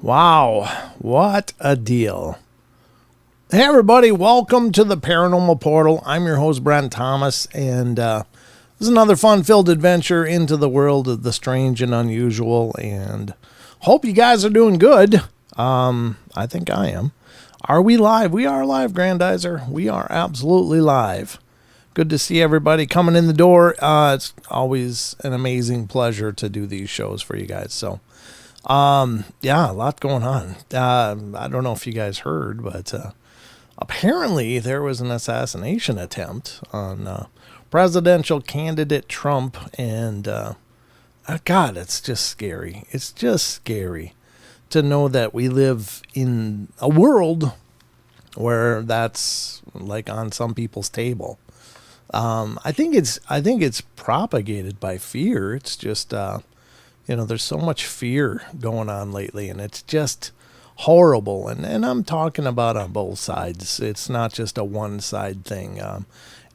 Wow, what a deal. Hey everybody, welcome to the Paranormal Portal. I'm your host, Brent Thomas, and this is another fun-filled adventure into the world of the strange and unusual, and hope you guys are doing good. I think I am. Are we live? We are live, Grandizer. We are absolutely live. Good to see everybody coming in the door. It's always an amazing pleasure to do these shows for you guys, so... yeah, a lot going on. I don't know if you guys heard, but apparently there was an assassination attempt on presidential candidate Trump, and God, it's just scary. It's just scary to know that we live in a world where that's like on some people's table. I think it's propagated by fear. It's just there's so much fear going on lately, and it's just horrible. And I'm talking about on both sides. It's not just a one-side thing.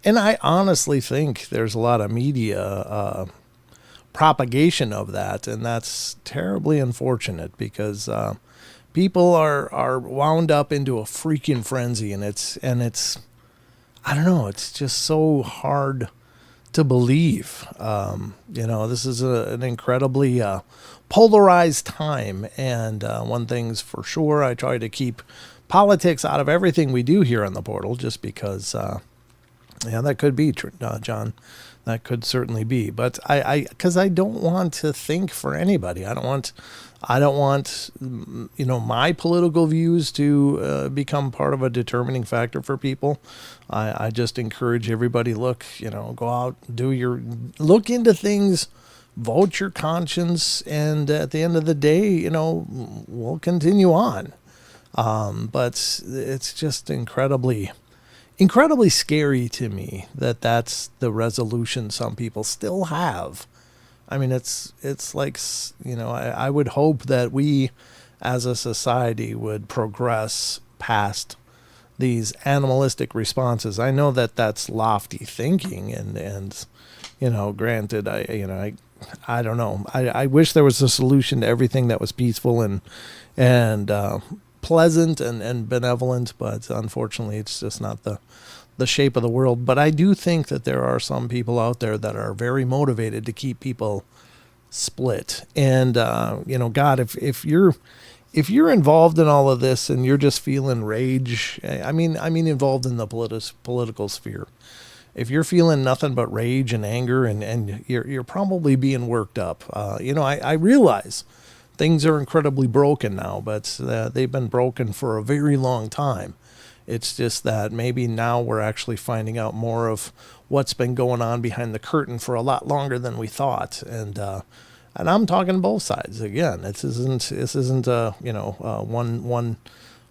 And I honestly think there's a lot of media propagation of that, and that's terribly unfortunate because people are wound up into a freaking frenzy, and it's I don't know, it's just so hard to believe. This is an incredibly polarized time, and one thing's for sure, I try to keep politics out of everything we do here on the portal, just because that could be John, that could certainly be, but because I don't want to think for anybody. I don't want my political views to become part of a determining factor for people. I just encourage everybody, go out, look into things, vote your conscience, and at the end of the day, we'll continue on. But it's just incredibly scary to me that that's the resolution some people still have. I mean, it's like, I would hope that we as a society would progress past these animalistic responses. I know that that's lofty thinking, and granted, I don't know. I wish there was a solution to everything that was peaceful and pleasant and benevolent, but unfortunately it's just not the shape of the world. But I do think that there are some people out there that are very motivated to keep people split. And God, if you're involved in all of this and you're just feeling rage, I mean involved in the political sphere, if you're feeling nothing but rage and anger, and you're probably being worked up. I realize things are incredibly broken now, but they've been broken for a very long time. It's just that maybe now we're actually finding out more of what's been going on behind the curtain for a lot longer than we thought. And I'm talking both sides. Again, this isn't a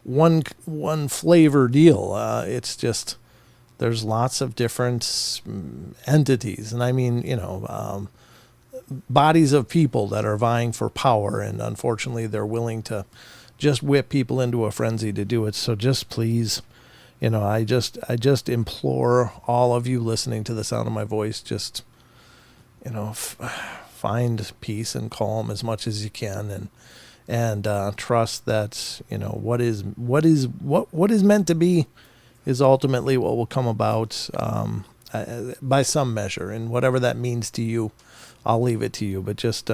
one flavor deal. It's just there's lots of different entities, and I mean bodies of people that are vying for power, and unfortunately they're willing to just whip people into a frenzy to do it. So just please, I just implore all of you listening to the sound of my voice, just find peace and calm as much as you can, and trust that what is meant to be is ultimately what will come about by some measure, and whatever that means to you, I'll leave it to you. But just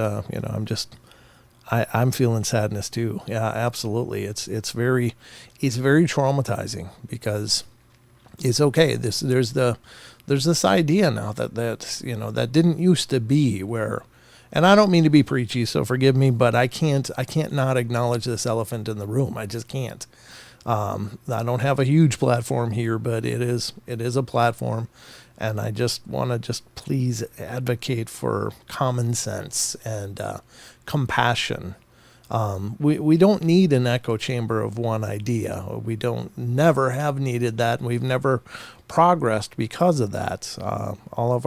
I'm feeling sadness too. Yeah, absolutely. It's very traumatizing, because it's okay. There's this idea now that didn't used to be where, and I don't mean to be preachy, so forgive me, but I can't not acknowledge this elephant in the room. I just can't. I don't have a huge platform here, but it is a platform, and I just want to please advocate for common sense and compassion. We don't need an echo chamber of one idea. We never have needed that, and we've never progressed because of that. All of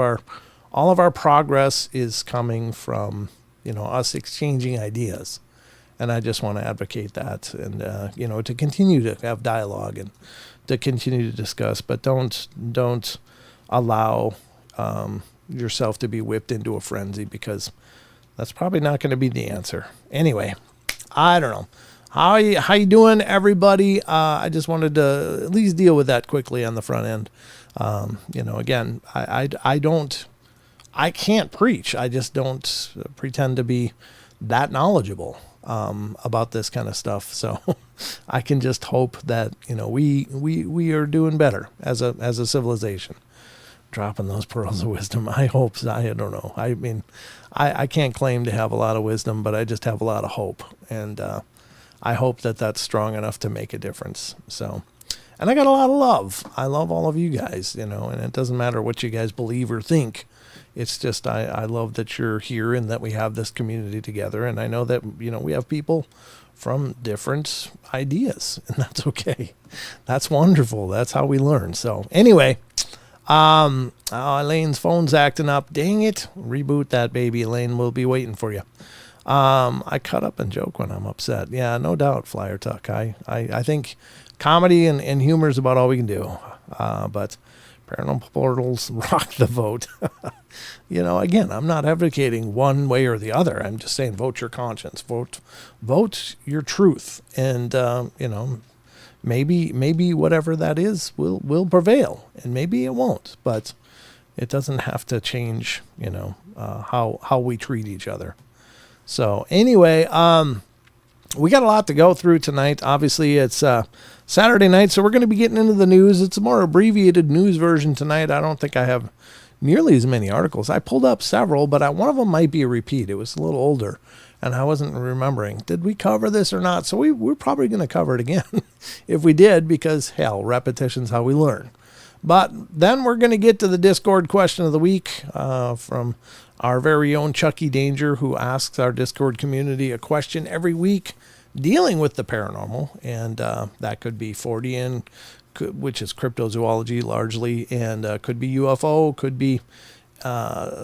our progress is coming from us exchanging ideas. And I just want to advocate that, and to continue to have dialogue and to continue to discuss, but don't allow yourself to be whipped into a frenzy, because that's probably not going to be the answer. Anyway, I don't know. How you doing, everybody? I just wanted to at least deal with that quickly on the front end. Again, I can't preach. I just don't pretend to be that knowledgeable about this kind of stuff. So I can just hope that we are doing better as a civilization. Dropping those pearls of wisdom. I hope. I don't know. I mean, I can't claim to have a lot of wisdom, but I just have a lot of hope, and I hope that that's strong enough to make a difference. So. And I got a lot of love. I love all of you guys, and it doesn't matter what you guys believe or think. It's just I love that you're here and that we have this community together. And I know that, we have people from different ideas, and that's okay. That's wonderful. That's how we learn. So anyway, Elaine's phone's acting up. Dang it. Reboot that baby, Elaine. We'll be waiting for you. I cut up and joke when I'm upset. Yeah, no doubt, Flyer Tuck. I think comedy and humor is about all we can do. But Paranormal Portals rock the vote. Again, I'm not advocating one way or the other. I'm just saying vote your conscience. Vote your truth. And, maybe whatever that is will prevail. And maybe it won't. But it doesn't have to change, how we treat each other. So anyway, we got a lot to go through tonight. Obviously, it's Saturday night, so we're going to be getting into the news. It's a more abbreviated news version tonight. I don't think I have nearly as many articles. I pulled up several, but one of them might be a repeat. It was a little older, and I wasn't remembering. Did we cover this or not? So we're probably going to cover it again if we did, because, hell, repetition's how we learn. But then we're going to get to the Discord question of the week from our very own Chucky Danger, who asks our Discord community a question every week dealing with the paranormal. And that could be Fortean, which is cryptozoology largely, and could be UFO, could be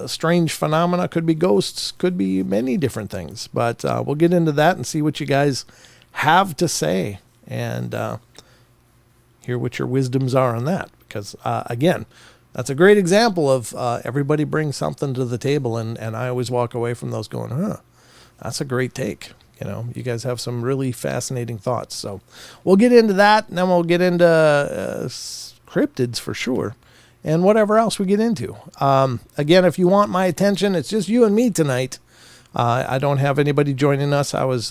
strange phenomena, could be ghosts, could be many different things. But we'll get into that and see what you guys have to say and hear what your wisdoms are on that. Because, again, that's a great example of everybody brings something to the table, and I always walk away from those going, that's a great take. You guys have some really fascinating thoughts. So we'll get into that, and then we'll get into cryptids for sure, and whatever else we get into. Again, if you want my attention, it's just you and me tonight. I don't have anybody joining us. I was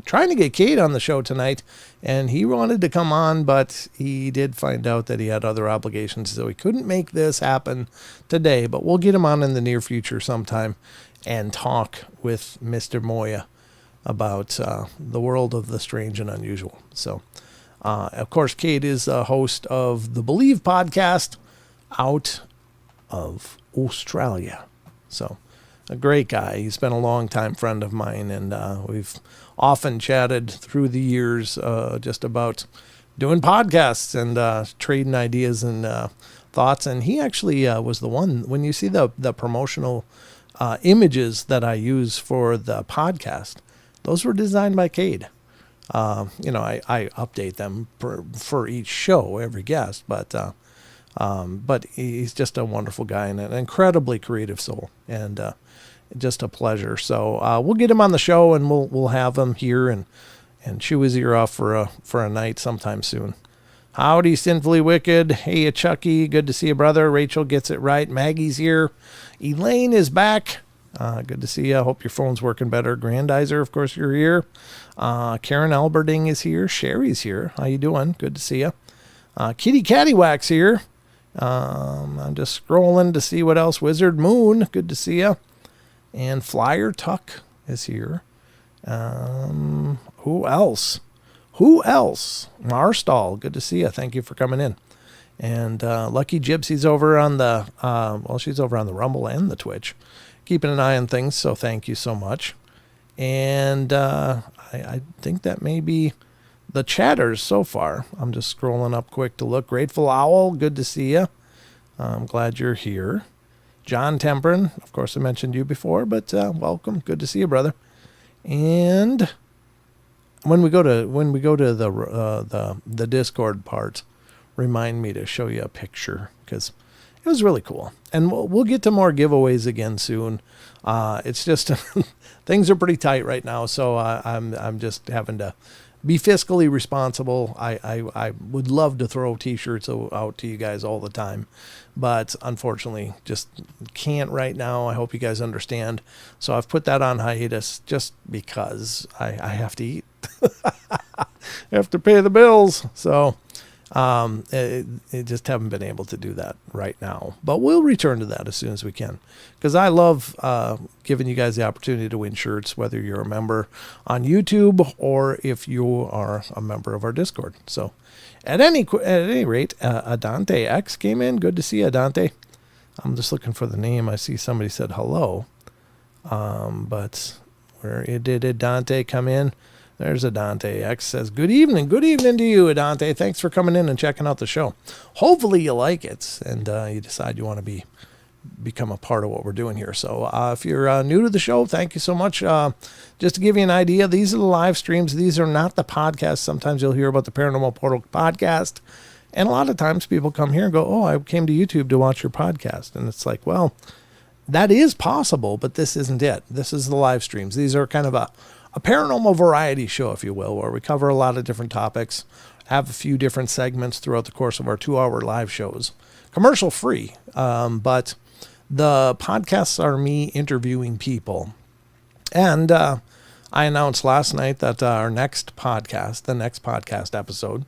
trying to get Kate on the show tonight, and he wanted to come on, but he did find out that he had other obligations, so he couldn't make this happen today. But we'll get him on in the near future sometime and talk with Mr. Moya about the world of the strange and unusual. So, of course, Kate is a host of the Believe podcast out of Australia. So, a great guy. He's been a long-time friend of mine, and we've often chatted through the years just about doing podcasts and trading ideas and thoughts. And he actually was the one, when you see the promotional images that I use for the podcast, those were designed by Cade. I update them for each show, every guest, but he's just a wonderful guy and an incredibly creative soul, and just a pleasure. So we'll get him on the show, and we'll have him here and chew his ear off for a night sometime soon. Howdy, Sinfully Wicked. Hey, Chucky. Good to see you, brother. Rachel gets it right. Maggie's here. Elaine is back. Good to see you. I hope your phone's working better. Grandizer, of course, you're here. Karen Alberding is here. Sherry's here. How you doing? Good to see you. Kitty Cattywack's here. I'm just scrolling to see what else. Wizard Moon, good to see you. And Flyer Tuck is here. Who else? Marstall, good to see you. Thank you for coming in. And Lucky Gypsy's over on the, she's over on the Rumble and the Twitch, keeping an eye on things, so thank you so much. And I think that may be the chatters so far. I'm just scrolling up quick to look. Grateful Owl, good to see you. I'm glad you're here. John Temperin, of course I mentioned you before, but welcome. Good to see you, brother. And when we go to the Discord part, remind me to show you a picture, because it was really cool. And we'll get to more giveaways again soon. It's just things are pretty tight right now, so I'm just having to be fiscally responsible. I would love to throw t-shirts out to you guys all the time, but unfortunately just can't right now. I hope you guys understand. So I've put that on hiatus just because I have to eat. I have to pay the bills. So it just haven't been able to do that right now, but we'll return to that as soon as we can, because I love giving you guys the opportunity to win shirts, whether you're a member on YouTube or if you are a member of our Discord. So at any rate, Adante X came in. Good to see you, Adante. I'm just looking for the name. I see somebody said hello, but where did Adante come in? There's Adante X says, good evening to you, Adante. Thanks for coming in and checking out the show. Hopefully you like it and you decide you want to become a part of what we're doing here. So if you're new to the show, thank you so much. Just to give you an idea, these are the live streams. These are not the podcasts. Sometimes you'll hear about the Paranormal Portal podcast, and a lot of times people come here and go, oh, I came to YouTube to watch your podcast. And it's like, well, that is possible, but this isn't it. This is the live streams. These are kind of a paranormal variety show, if you will, where we cover a lot of different topics, have a few different segments throughout the course of our 2-hour live shows, commercial free. But the podcasts are me interviewing people. And I announced last night that our next podcast, the next podcast episode,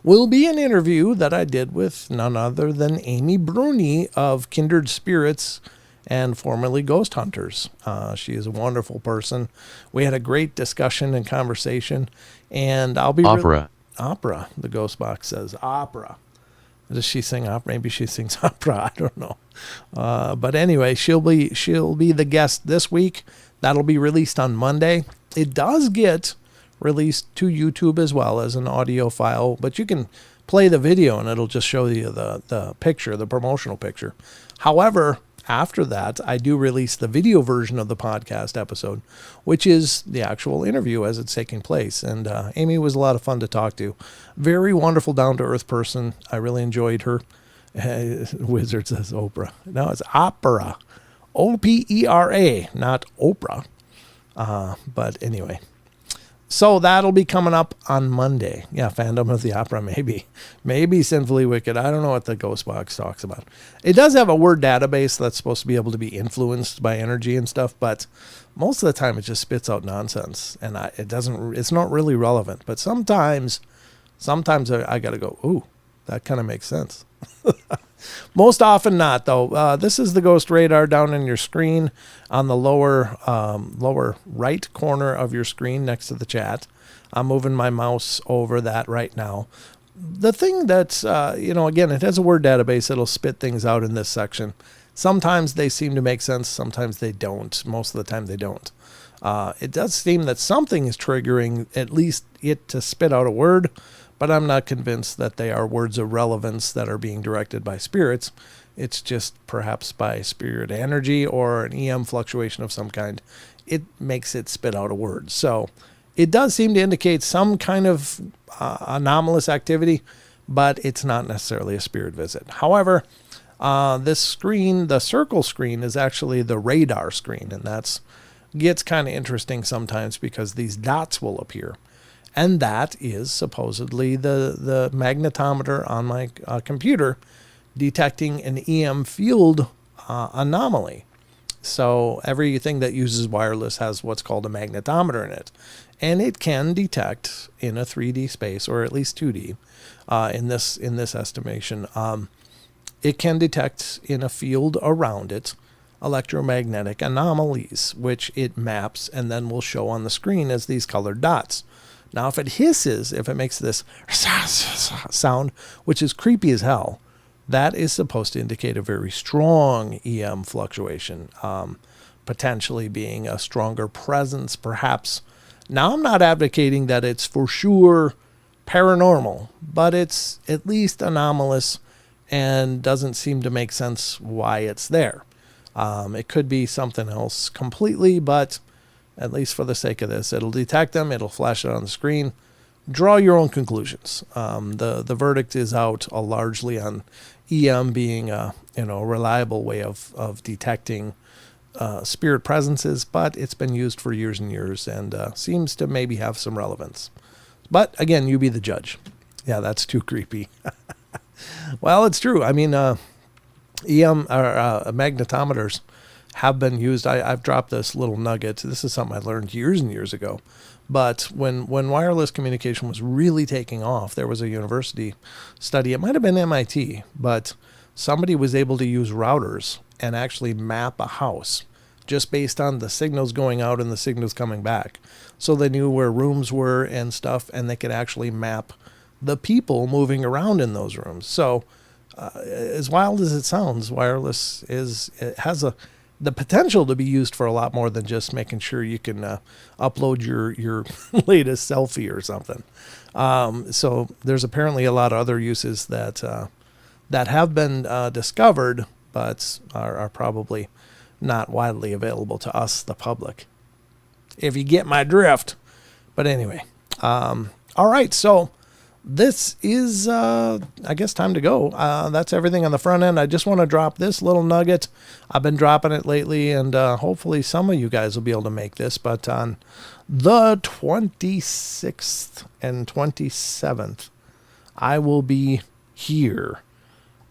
will be an interview that I did with none other than Amy Bruni of Kindred Spirits and formerly Ghost Hunters. She is a wonderful person. We had a great discussion and conversation, and I'll be opera. Opera. The Ghost Box says opera. Does she sing opera? Maybe she sings opera. I don't know. But anyway, she'll be the guest this week. That'll be released on Monday. It does get released to YouTube as well as an audio file, but you can play the video and it'll just show you the picture, the promotional picture. However, after that, I do release the video version of the podcast episode, which is the actual interview as it's taking place. And Amy was a lot of fun to talk to. Very wonderful, down-to-earth person. I really enjoyed her. Wizard says Oprah. No, it's opera. O-P-E-R-A, not Oprah. But anyway. So that'll be coming up on Monday. Yeah, Fandom of the Opera, maybe. Maybe Sinfully Wicked. I don't know what the Ghost Box talks about. It does have a word database that's supposed to be able to be influenced by energy and stuff, but most of the time it just spits out nonsense, and it's not really relevant. But sometimes I got to go, ooh, that kind of makes sense. Most often not, though. This is the Ghost Radar down in your screen on the lower right corner of your screen next to the chat. I'm moving my mouse over that right now. The thing that's, again, it has a word database. It'll spit things out in this section. Sometimes they seem to make sense. Sometimes they don't. Most of the time they don't. It does seem that something is triggering at least it to spit out a word, but I'm not convinced that they are words of relevance that are being directed by spirits. It's just perhaps by spirit energy or an EM fluctuation of some kind. It makes it spit out a word. So it does seem to indicate some kind of anomalous activity, but it's not necessarily a spirit visit. However, this screen, the circle screen, is actually the radar screen, and that's gets kind of interesting sometimes because these dots will appear. And that is supposedly the magnetometer on my computer detecting an EM field anomaly. So everything that uses wireless has what's called a magnetometer in it. And it can detect in a 3D space, or at least 2D, in this estimation. It can detect in a field around it electromagnetic anomalies, which it maps and then will show on the screen as these colored dots. Now, if it hisses, if it makes this sound, which is creepy as hell, that is supposed to indicate a very strong EM fluctuation, potentially being a stronger presence, perhaps. Now, I'm not advocating that it's for sure paranormal, but it's at least anomalous and doesn't seem to make sense why it's there. It could be something else completely, but at least for the sake of this, it'll detect them, it'll flash it on the screen. Draw your own conclusions. The verdict is out largely on EM being a reliable way of detecting spirit presences, but it's been used for years and years and seems to maybe have some relevance. But again, you be the judge. Yeah, that's too creepy. Well, it's true. I mean, magnetometers have been used. I've dropped this little nugget. This is something I learned years and years ago. But when wireless communication was really taking off, there was a university study. It might have been MIT, but somebody was able to use routers and actually map a house just based on the signals going out and the signals coming back. So they knew where rooms were and stuff, and they could actually map the people moving around in those rooms. So as wild as it sounds, wireless has the potential to be used for a lot more than just making sure you can upload your latest selfie or something. So there's apparently a lot of other uses that have been discovered, but are probably not widely available to us, the public, if you get my drift. But anyway, all right, so this is, I guess, time to go. That's everything on the front end. I just want to drop this little nugget. I've been dropping it lately, and hopefully some of you guys will be able to make this. But on the 26th and 27th, I will be here.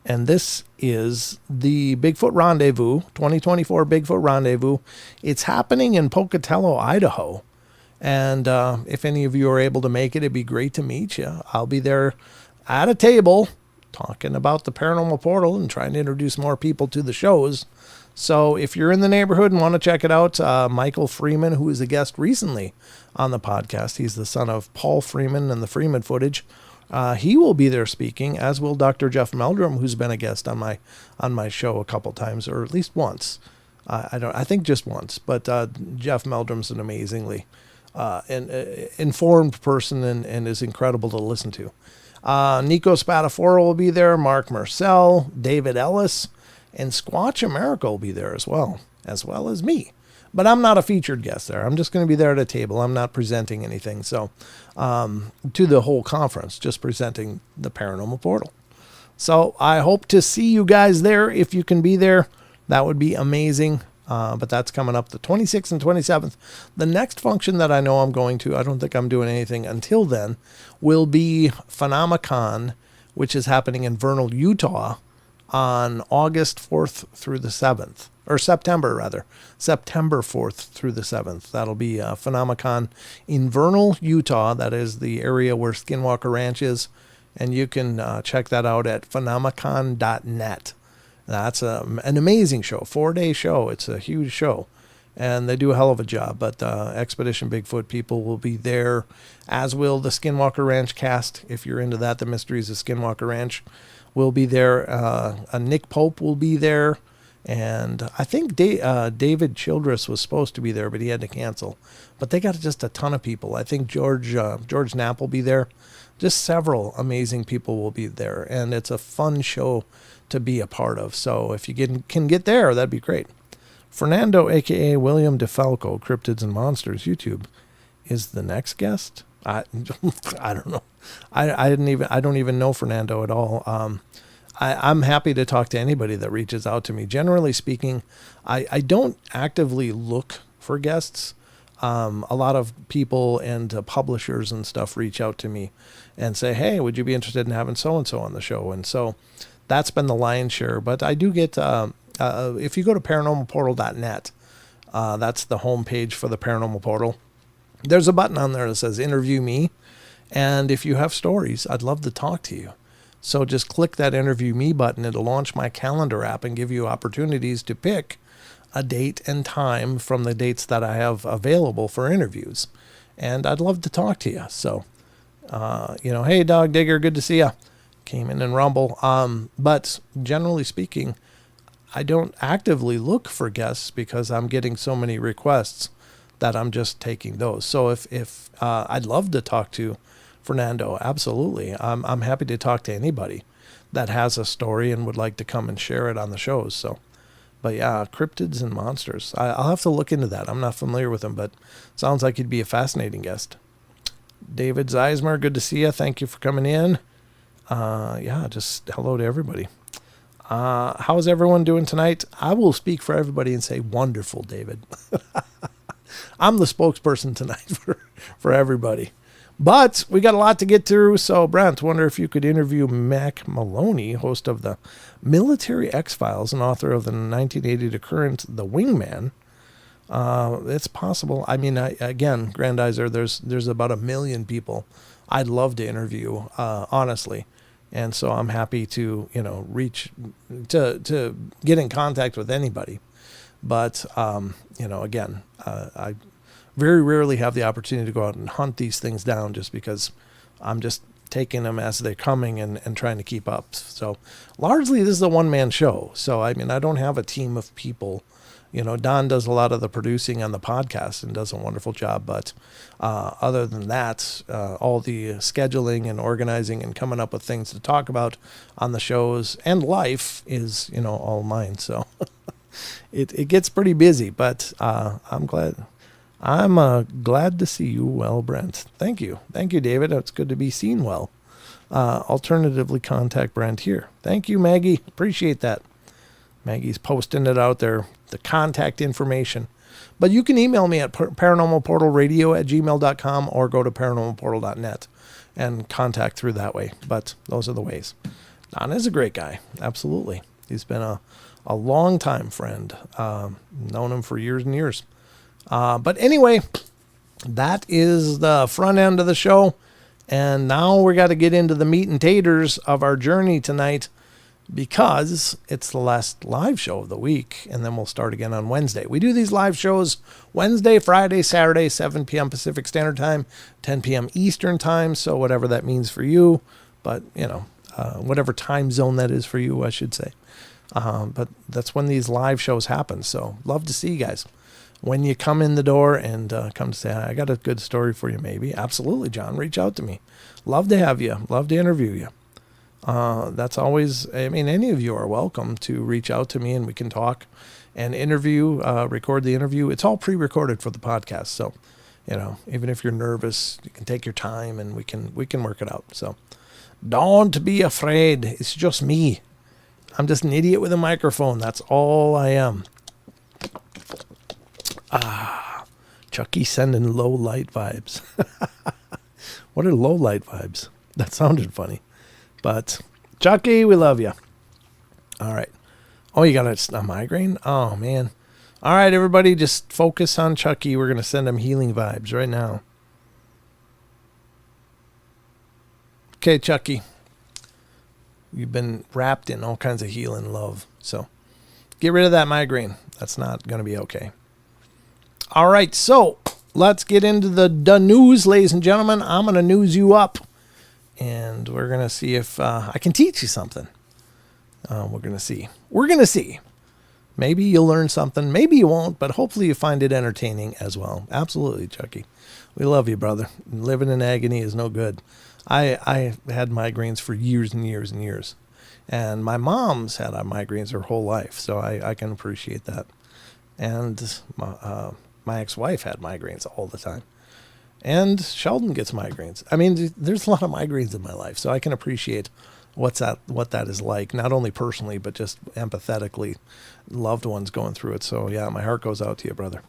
And this is the Bigfoot Rendezvous, 2024 Bigfoot Rendezvous. It's happening in Pocatello, Idaho. And if any of you are able to make it, it'd be great to meet you. I'll be there at a table talking about the Paranormal Portal and trying to introduce more people to the shows. So if you're in the neighborhood and want to check it out, Michael Freeman, who was a guest recently on the podcast, he's the son of Paul Freeman and the Freeman footage. He will be there speaking, as will Dr. Jeff Meldrum, who's been a guest on my show a couple times, or at least once. I think just once. But Jeff Meldrum's an amazingly informed person and is incredible to listen to. Nico Spatafora will be there, Mark Marcel, David Ellis, and Squatch America will be there as well as me. But I'm not a featured guest there. I'm just going to be there at a table. I'm not presenting anything. So, to the whole conference, just presenting the Paranormal Portal. So I hope to see you guys there. If you can be there, that would be amazing. But that's coming up the 26th and 27th. The next function that I know I'm going to, I don't think I'm doing anything until then, will be Phenomicon, which is happening in Vernal, Utah on August 4th through the 7th. Or September 4th through the 7th. That'll be Phenomicon in Vernal, Utah. That is the area where Skinwalker Ranch is. And you can check that out at phenomicon.net. That's an amazing show, 4-day show. It's a huge show. And they do a hell of a job. But Expedition Bigfoot people will be there, as will the Skinwalker Ranch cast. If you're into that, the Mysteries of Skinwalker Ranch will be there. Nick Pope will be there. And I think David Childress was supposed to be there, but he had to cancel. But they got just a ton of people. I think George Knapp will be there. Just several amazing people will be there. And it's a fun show to be a part of. So if you can get there, that'd be great. Fernando, a.k.a. William DeFalco, Cryptids and Monsters, YouTube, is the next guest. I don't know. I don't even know Fernando at all. I'm happy to talk to anybody that reaches out to me. Generally speaking, I don't actively look for guests. A lot of people and publishers and stuff reach out to me and say, hey, would you be interested in having so-and-so on the show? And so that's been the lion's share. But I do get, if you go to paranormalportal.net, that's the homepage for the Paranormal Portal. There's a button on there that says interview me. And if you have stories, I'd love to talk to you. So just click that interview me button. It'll launch my calendar app and give you opportunities to pick a date and time from the dates that I have available for interviews. And I'd love to talk to you. So, hey, Dog Digger, good to see you. Came in and rumble. But generally speaking, I don't actively look for guests because I'm getting so many requests that I'm just taking those. So if I'd love to talk to Fernando, absolutely. I'm happy to talk to anybody that has a story and would like to come and share it on the shows. So, but yeah, Cryptids and Monsters. I'll have to look into that. I'm not familiar with them, but sounds like you'd be a fascinating guest. David Zeismer, good to see you. Thank you for coming in. Just hello to everybody. How's everyone doing tonight? I will speak for everybody and say wonderful, David. I'm the spokesperson tonight for everybody. But we got a lot to get through. So, Brent, wonder if you could interview Mac Maloney, host of the Military X-Files and author of the 1980 to current The Wingman. It's possible. I mean, again, Grandizer, there's about 1 million people I'd love to interview, honestly. And so I'm happy to, reach to get in contact with anybody. But, again, I very rarely have the opportunity to go out and hunt these things down just because I'm just taking them as they're coming and trying to keep up. So largely this is a one-man show. So, I mean, I don't have a team of people. Don does a lot of the producing on the podcast and does a wonderful job. But other than that, all the scheduling and organizing and coming up with things to talk about on the shows and life is, all mine. So it gets pretty busy, but I'm glad. I'm glad to see you well, Brent. Thank you. Thank you, David. It's good to be seen well. Alternatively, contact Brent here. Thank you, Maggie. Appreciate that. Maggie's posting it out there, the contact information. But you can email me at paranormalportalradio@gmail.com or go to paranormalportal.net and contact through that way. But those are the ways. Don is a great guy. Absolutely. He's been a long-time friend. Known him for years and years. But anyway, that is the front end of the show. And now we got to get into the meat and taters of our journey tonight because it's the last live show of the week. And then we'll start again on Wednesday. We do these live shows Wednesday, Friday, Saturday, 7 p.m. Pacific Standard Time, 10 p.m. Eastern Time. So whatever that means for you. But, whatever time zone that is for you, I should say. But that's when these live shows happen. So love to see you guys. When you come in the door and come to say, I got a good story for you, maybe. Absolutely, John. Reach out to me. Love to have you. Love to interview you. That's always, any of you are welcome to reach out to me and we can talk and interview, record the interview. It's all pre-recorded for the podcast. So, even if you're nervous, you can take your time and we can work it out. So don't be afraid. It's just me. I'm just an idiot with a microphone. That's all I am. Chucky sending low light vibes. What are low light vibes? That sounded funny. But Chucky, we love you. All right. Oh, you got a migraine? Oh, man. All right, everybody, just focus on Chucky. We're going to send him healing vibes right now. Okay, Chucky. You've been wrapped in all kinds of healing love. So get rid of that migraine. That's not going to be okay. All right, so let's get into the news, ladies and gentlemen. I'm going to news you up, and we're going to see if I can teach you something. We're going to see. We're going to see. Maybe you'll learn something. Maybe you won't, but hopefully you find it entertaining as well. Absolutely, Chucky. We love you, brother. Living in agony is no good. I had migraines for years and years and years, and my mom's had migraines her whole life, so I can appreciate that. And my ex-wife had migraines all the time. And Sheldon gets migraines. There's a lot of migraines in my life, so I can appreciate what that is like, not only personally, but just empathetically, loved ones going through it. So, yeah, my heart goes out to you, brother.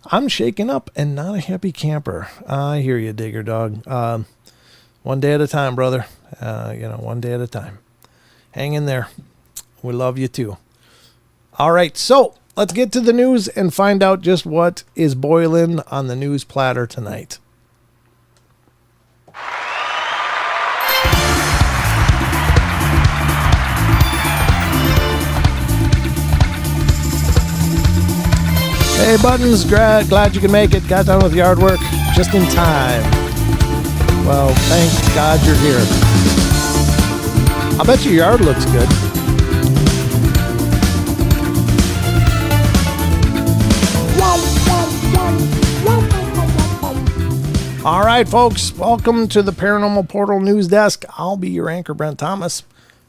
I'm shaken up and not a happy camper. I hear you, Digger Dog. One day at a time, brother. One day at a time. Hang in there. We love you, too. All right, so let's get to the news and find out just what is boiling on the news platter tonight. Hey, Buttons, glad you can make it. Got done with the yard work just in time. Well, thank God you're here. I bet your yard looks good. All right, folks, welcome to the Paranormal Portal News Desk. I'll be your anchor, Brent Thomas,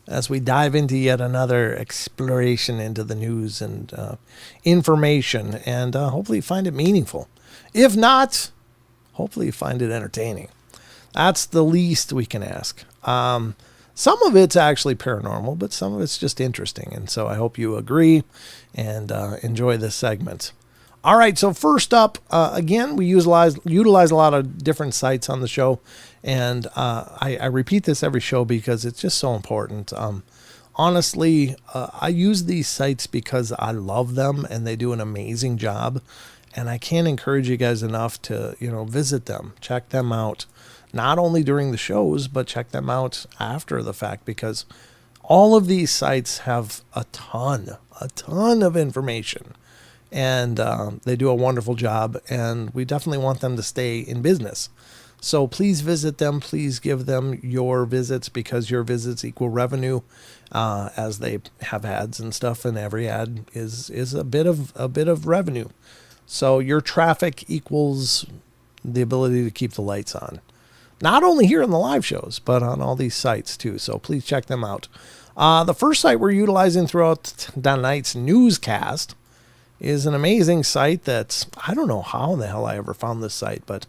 as we dive into yet another exploration into the news and information, and hopefully you find it meaningful. If not, hopefully you find it entertaining. That's the least we can ask. Some of it's actually paranormal, but some of it's just interesting, and so I hope you agree and enjoy this segment. All right, so first up, again, we utilize a lot of different sites on the show, and I repeat this every show because it's just so important. Honestly, I use these sites because I love them, and they do an amazing job, and I can't encourage you guys enough to, visit them, check them out, not only during the shows, but check them out after the fact, because all of these sites have a ton of information. And they do a wonderful job, and we definitely want them to stay in business. So please visit them. Please give them your visits, because your visits equal revenue, as they have ads and stuff, and every ad is a bit of revenue. So your traffic equals the ability to keep the lights on, not only here in the live shows, but on all these sites too. So please check them out. The first site we're utilizing throughout tonight's newscast is an amazing site that's, I don't know how the hell I ever found this site, but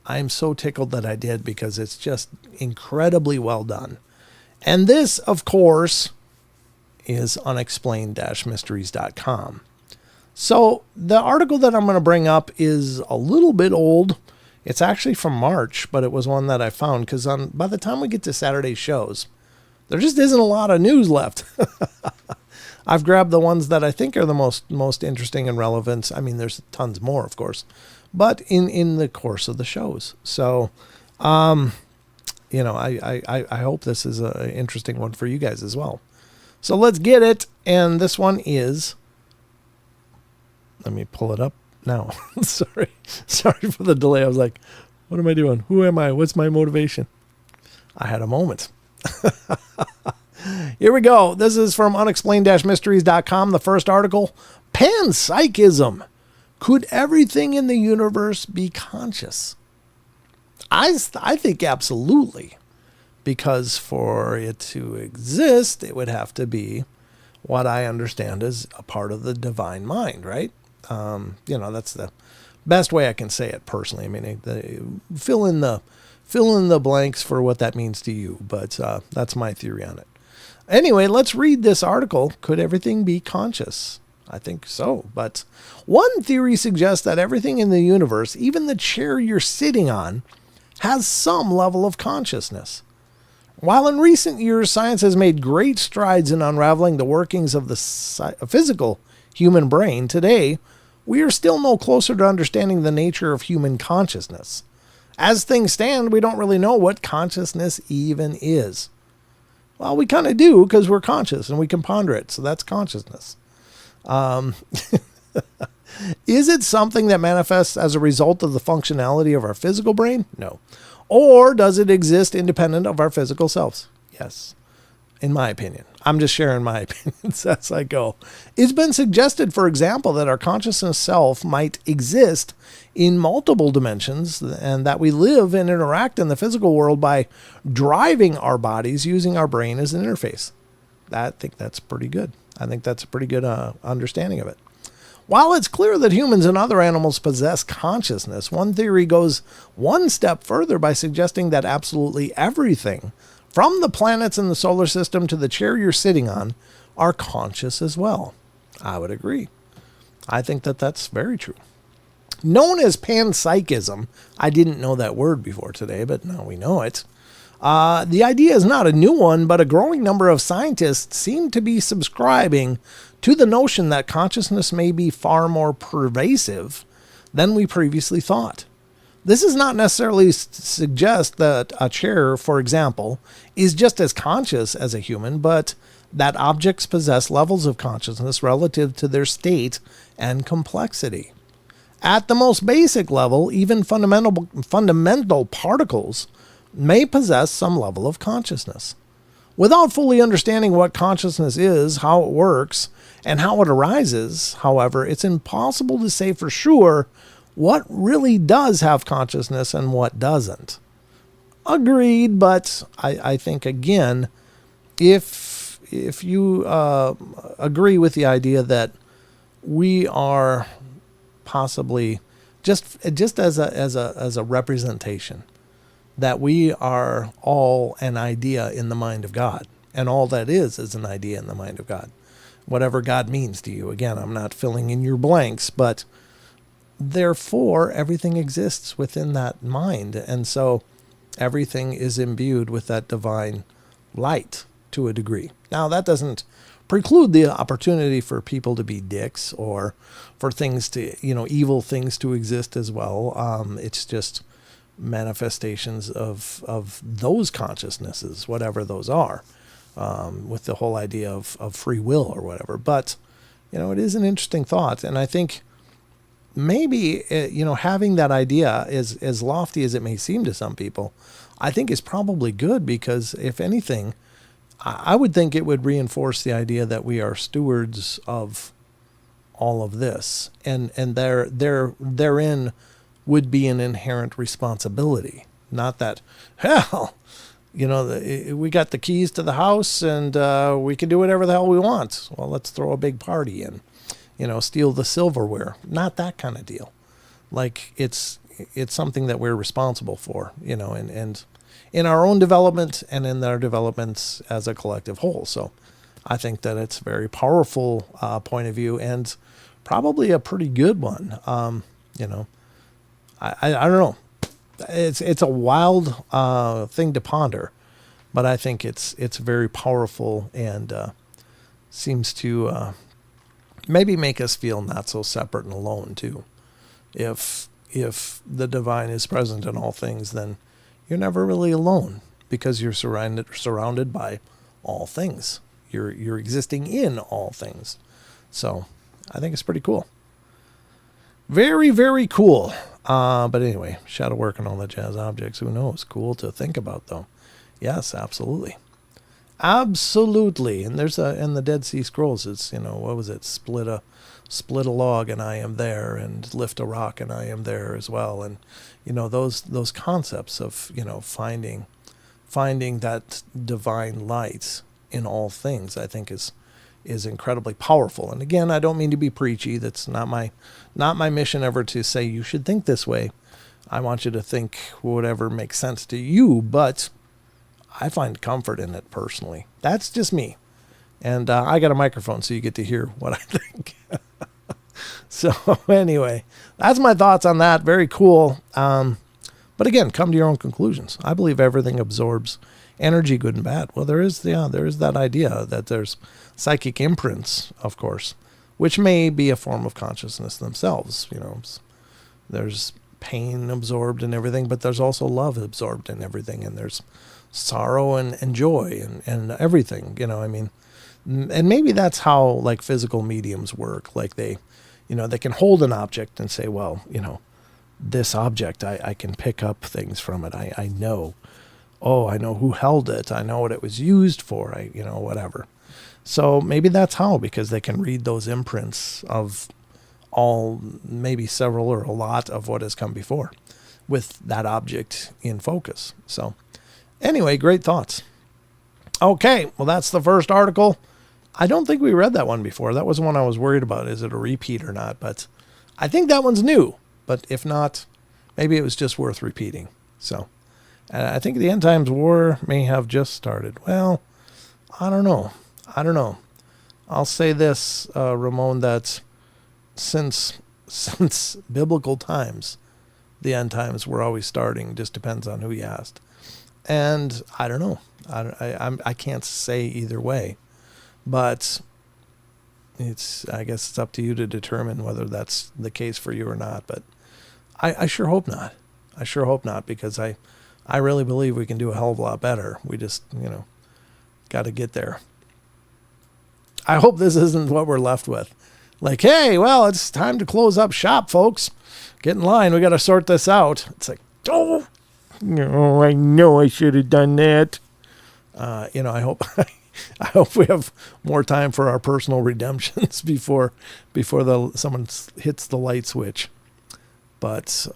I'm so tickled that I did, because it's just incredibly well done. And this, of course, is unexplained-mysteries.com. So the article that I'm going to bring up is a little bit old. It's actually from March, but it was one that I found, because by the time we get to Saturday's shows, there just isn't a lot of news left. I've grabbed the ones that I think are the most interesting and relevant. I mean, there's tons more, of course, but in the course of the shows. So, I hope this is an interesting one for you guys as well. So let's get it. And this one is, let me pull it up now. Sorry for the delay. I was like, what am I doing? Who am I? What's my motivation? I had a moment. Here we go. This is from unexplained-mysteries.com. The first article, Panpsychism. Could everything in the universe be conscious? I think absolutely, because for it to exist, it would have to be what I understand as a part of the divine mind, right? That's the best way I can say it personally. I mean, fill in the blanks for what that means to you, but that's my theory on it. Anyway, let's read this article. Could everything be conscious? I think so. But one theory suggests that everything in the universe, even the chair you're sitting on, has some level of consciousness. While in recent years, science has made great strides in unraveling the workings of the physical human brain, today, we are still no closer to understanding the nature of human consciousness. As things stand, we don't really know what consciousness even is. Well, we kind of do, because we're conscious and we can ponder it. So that's consciousness. Is it something that manifests as a result of the functionality of our physical brain? No. Or does it exist independent of our physical selves? Yes. In my opinion. I'm just sharing my opinions as I go. It's been suggested, for example, that our consciousness self might exist in multiple dimensions, and that we live and interact in the physical world by driving our bodies using our brain as an interface. I think that's pretty good. I think that's a pretty good understanding of it. While it's clear that humans and other animals possess consciousness, one theory goes one step further by suggesting that absolutely everything, from the planets in the solar system to the chair you're sitting on, are conscious as well. I would agree. I think that that's very true. Known as panpsychism, I didn't know that word before today, but now we know it. The idea is not a new one, but a growing number of scientists seem to be subscribing to the notion that consciousness may be far more pervasive than we previously thought. This does not necessarily suggest that a chair, for example, is just as conscious as a human, but that objects possess levels of consciousness relative to their state and complexity. At the most basic level, even fundamental particles may possess some level of consciousness. Without fully understanding what consciousness is, how it works, and how it arises, however, it's impossible to say for sure what really does have consciousness and what doesn't. Agreed, but I think, again, if you agree with the idea that we are possibly just as a representation, that we are all an idea in the mind of God, and all that is an idea in the mind of God. Whatever God means to you. Again, I'm not filling in your blanks, but therefore, everything exists within that mind. And so everything is imbued with that divine light to a degree. Now, that doesn't preclude the opportunity for people to be dicks or for things to, evil things to exist as well. It's just manifestations of those consciousnesses, whatever those are, with the whole idea of free will or whatever. But, it is an interesting thought. And I think maybe, having that idea, as lofty as it may seem to some people, I think is probably good, because if anything, I would think it would reinforce the idea that we are stewards of all of this, and therein would be an inherent responsibility. Not that, hell, we got the keys to the house and we can do whatever the hell we want. Well, let's throw a big party and, steal the silverware. Not that kind of deal. Like it's something that we're responsible for, and in our own development and in our developments as a collective whole. So I think that it's a very powerful point of view, and probably a pretty good one. I don't know. It's a wild thing to ponder, but I think it's very powerful, and seems to maybe make us feel not so separate and alone too. If the divine is present in all things, then you're never really alone, because you're surrounded by all things. You're existing in all things. So I think it's pretty cool. Very, very cool. But anyway, shadow work and all that jazz objects, who knows? Cool to think about, though. Yes, absolutely. Absolutely. And there's in the Dead Sea Scrolls, it's, what was it? Split a log and I am there, and lift a rock and I am there as well. And, those concepts of, finding that divine light in all things, I think is incredibly powerful. And again, I don't mean to be preachy. That's not my mission ever to say you should think this way. I want you to think whatever makes sense to you, but I find comfort in it personally. That's just me. And I got a microphone, so you get to hear what I think. So anyway, that's my thoughts on that. Very cool. But again, come to your own conclusions. I believe everything absorbs energy, good and bad. Well, there is that idea that there's psychic imprints, of course, which may be a form of consciousness themselves. There's pain absorbed in everything, but there's also love absorbed in everything, and there's sorrow and joy and everything. And maybe that's how like physical mediums work. Like they can hold an object and say, well, this object, I can pick up things from it. I know. Oh, I know who held it. I know what it was used for. Whatever. So maybe that's how, because they can read those imprints of all, maybe several or a lot of what has come before with that object in focus. So anyway, great thoughts. Okay, well, that's the first article. I don't think we read that one before. That was one I was worried about. Is it a repeat or not? But I think that one's new. But if not, maybe it was just worth repeating. So I think the end times war may have just started. Well, I don't know. I'll say this, Ramon, that since biblical times, the end times were always starting. Just depends on who you asked. And I don't know. I can't say either way. But I guess it's up to you to determine whether that's the case for you or not. But I sure hope not. I sure hope not, because I really believe we can do a hell of a lot better. We just, got to get there. I hope this isn't what we're left with. Like, hey, well, it's time to close up shop, folks. Get in line. We got to sort this out. It's like, oh, no, I know I should have done that. I hope we have more time for our personal redemptions before someone hits the light switch. But,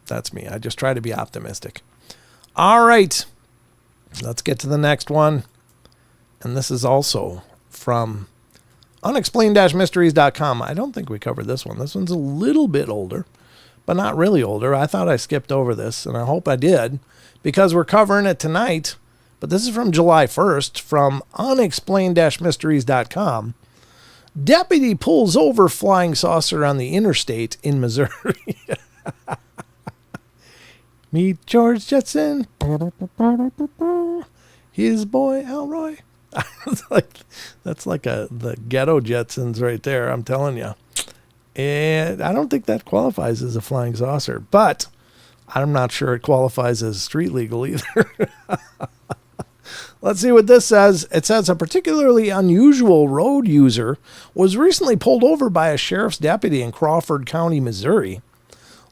that's me. I just try to be optimistic. All right. Let's get to the next one. And this is also from unexplained-mysteries.com. I don't think we covered this one. This one's a little bit older, but not really older. I thought I skipped over this, and I hope I did, because we're covering it tonight. But this is from July 1st from unexplained-mysteries.com. Deputy pulls over flying saucer on the interstate in Missouri. Meet George Jetson. His boy Elroy. That's like the ghetto Jetsons right there, I'm telling you. And I don't think that qualifies as a flying saucer, but I'm not sure it qualifies as street legal either. Let's see what this says. It says a particularly unusual road user was recently pulled over by a sheriff's deputy in Crawford County, Missouri.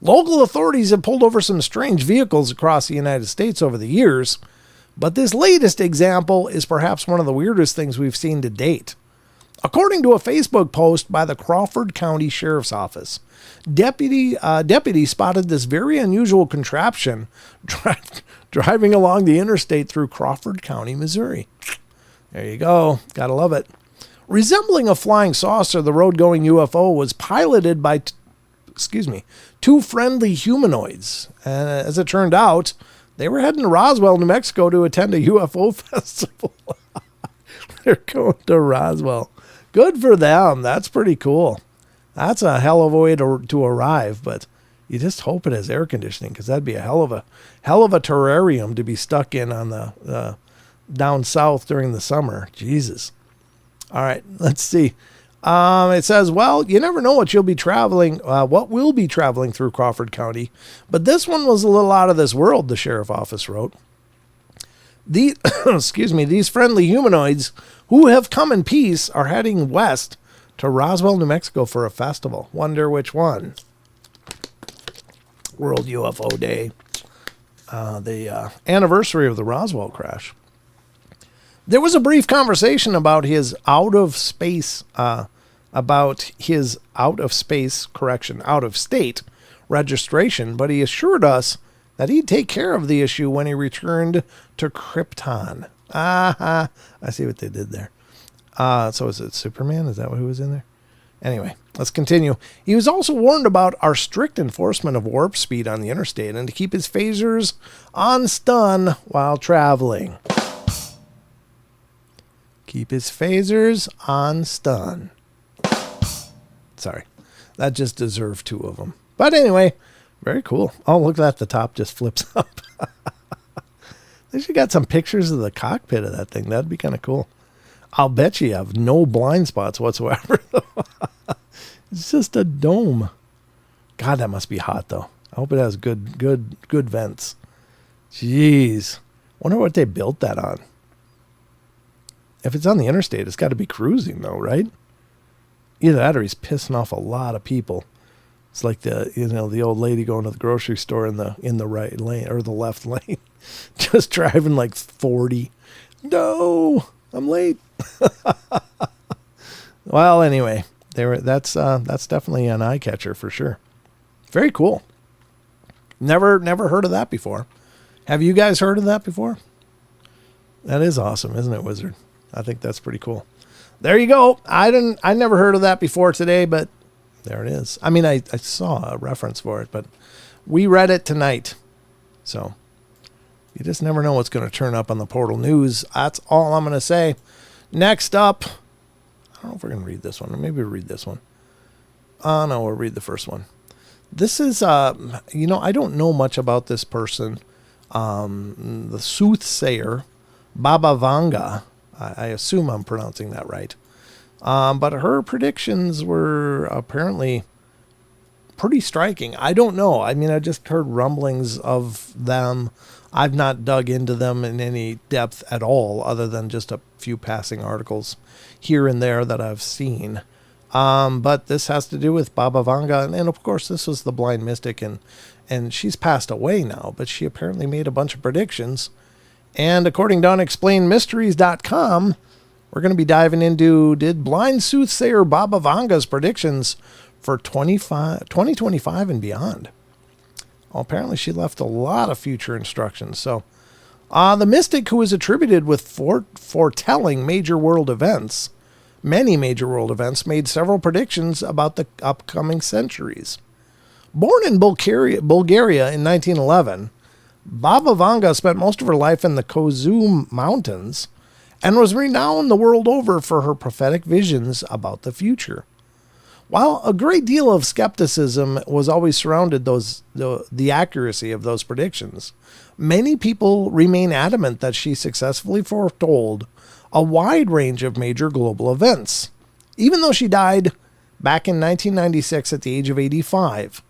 Local authorities have pulled over some strange vehicles across the United States over the years, but this latest example is perhaps one of the weirdest things we've seen to date. According to a Facebook post by the Crawford County Sheriff's Office, deputy spotted this very unusual contraption driving along the interstate through Crawford County, Missouri. There you go. Gotta love it. Resembling a flying saucer, the road-going UFO was piloted by, two friendly humanoids. And as it turned out, they were heading to Roswell, New Mexico to attend a UFO festival. They're going to Roswell. Good for them. That's pretty cool. That's a hell of a way to arrive, but you just hope it has air conditioning, because that'd be a hell of a terrarium to be stuck in on the down south during the summer. Jesus. All right, let's see. It says, well, you never know what will be traveling through Crawford County, but this one was a little out of this world, the sheriff office wrote. These friendly humanoids who have come in peace are heading west to Roswell, New Mexico for a festival. Wonder which one. World UFO Day. The anniversary of the Roswell crash. There was a brief conversation about his out of state registration, but he assured us that he'd take care of the issue when he returned to Krypton. I see what they did there. So is it Superman? Is that who was in there? Anyway, let's continue. He was also warned about our strict enforcement of warp speed on the interstate and to keep his phasers on stun while traveling. Keep his phasers on stun. Sorry, that just deserved two of them. But anyway, very cool. Oh, look at that. The top just flips up. They should got some pictures of the cockpit of that thing. That'd be kind of cool. I'll bet you have no blind spots whatsoever. It's just a dome. God, that must be hot, though. I hope it has good vents. Jeez. Wonder what they built that on. If it's on the interstate, it's got to be cruising, though, right? Either that or he's pissing off a lot of people. It's like the old lady going to the grocery store in the right lane or the left lane, just driving like 40. No, I'm late. Well, anyway, that's definitely an eye catcher for sure. Very cool. Never heard of that before. Have you guys heard of that before? That is awesome, isn't it, Wizard? I think that's pretty cool. There you go. I never heard of that before today, but there it is. I mean, I saw a reference for it, but we read it tonight. So you just never know what's going to turn up on the Portal News. That's all I'm going to say. Next up, I don't know if we're going to read this one, or maybe we'll read this one. No, we'll read the first one. This is, I don't know much about this person. The soothsayer, Baba Vanga. I assume I'm pronouncing that right. But her predictions were apparently pretty striking. I don't know. I mean, I just heard rumblings of them. I've not dug into them in any depth at all, other than just a few passing articles here and there that I've seen. But this has to do with Baba Vanga. And of course, this was the blind mystic, and she's passed away now, but she apparently made a bunch of predictions. And according to unexplainedmysteries.com, we're going to be diving into, did blind soothsayer Baba Vanga's predictions for 2025 and beyond? Well, apparently she left a lot of future instructions. So the mystic, who is attributed with foretelling many major world events, made several predictions about the upcoming centuries. Born in Bulgaria in 1911, Baba Vanga spent most of her life in the Kozu Mountains and was renowned the world over for her prophetic visions about the future. While a great deal of skepticism was always surrounded the accuracy of those predictions, many people remain adamant that she successfully foretold a wide range of major global events. Even though she died back in 1996 at the age of 85,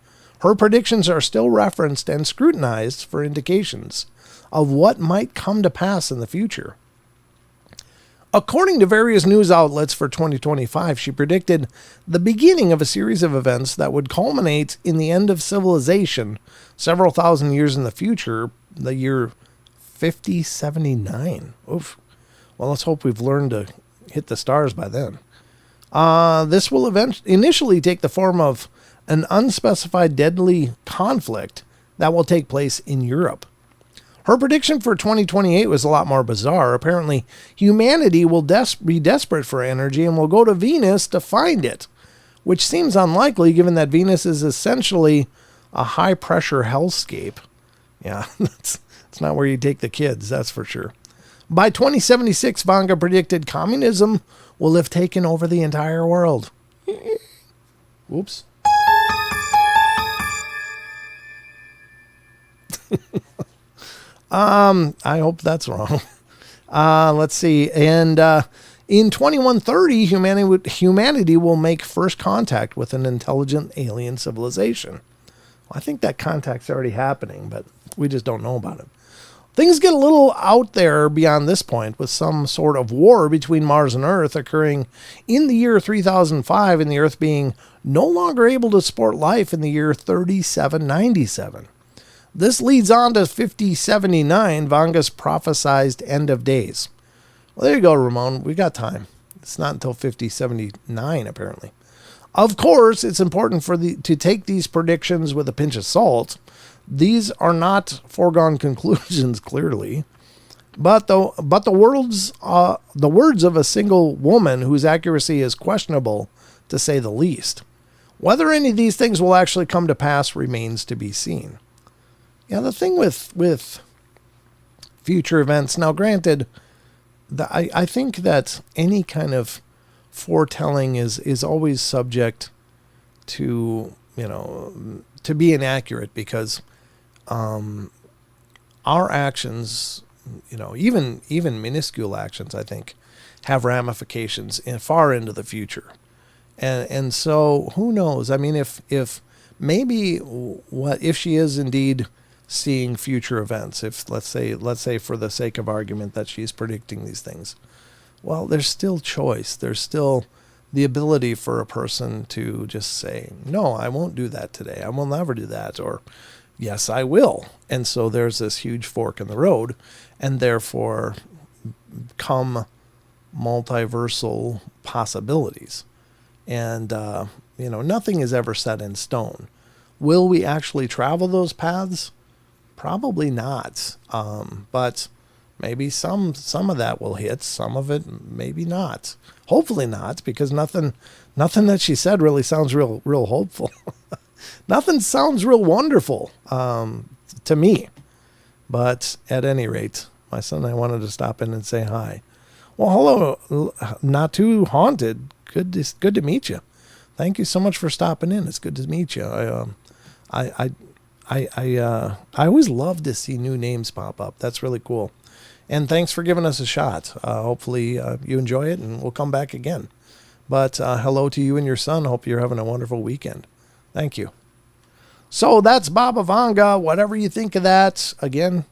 her predictions are still referenced and scrutinized for indications of what might come to pass in the future. According to various news outlets for 2025, she predicted the beginning of a series of events that would culminate in the end of civilization several thousand years in the future, the year 5079. Oof. Well, let's hope we've learned to hit the stars by then. This will initially take the form of an unspecified deadly conflict that will take place in Europe. Her prediction for 2028 was a lot more bizarre. Apparently, humanity will be desperate for energy and will go to Venus to find it, which seems unlikely given that Venus is essentially a high-pressure hellscape. Yeah, it's not where you take the kids, that's for sure. By 2076, Vanga predicted communism will have taken over the entire world. Oops. I hope that's wrong. Let's see. And in 2130, humanity will make first contact with an intelligent alien civilization. Well, I think that contact's already happening, but we just don't know about it. Things get a little out there beyond this point, with some sort of war between Mars and Earth occurring in the year 3005, and the Earth being no longer able to support life in the year 3797. This leads on to 5079, Vanga's prophesized end of days. Well, there you go, Ramon. We got time. It's not until 5079, apparently. Of course, it's important to take these predictions with a pinch of salt. These are not foregone conclusions, clearly. But the words of a single woman whose accuracy is questionable, to say the least. Whether any of these things will actually come to pass remains to be seen. Yeah, the thing with future events, now granted, I think that any kind of foretelling is always subject to, to be inaccurate, because our actions, even minuscule actions, I think, have ramifications far into the future. And so who knows? I mean, if maybe if she is indeed seeing future events, if let's say for the sake of argument that she's predicting these things, well, there's still choice. There's still the ability for a person to just say, no, I won't do that today. I will never do that. Or yes, I will. And so there's this huge fork in the road, and therefore come multiversal possibilities. And, nothing is ever set in stone. Will we actually travel those paths? Probably not. But maybe some of that will hit, some of it maybe not. Hopefully not, because nothing that she said really sounds real hopeful. Nothing sounds real wonderful to me. But at any rate, my son and I wanted to stop in and say hi. Well, hello, Not Too Haunted. Good to meet you. Thank you so much for stopping in. It's good to meet you. I always love to see new names pop up. That's really cool. And thanks for giving us a shot. Hopefully you enjoy it, and we'll come back again. But hello to you and your son. Hope you're having a wonderful weekend. Thank you. So that's Baba Vanga. Whatever you think of that, again,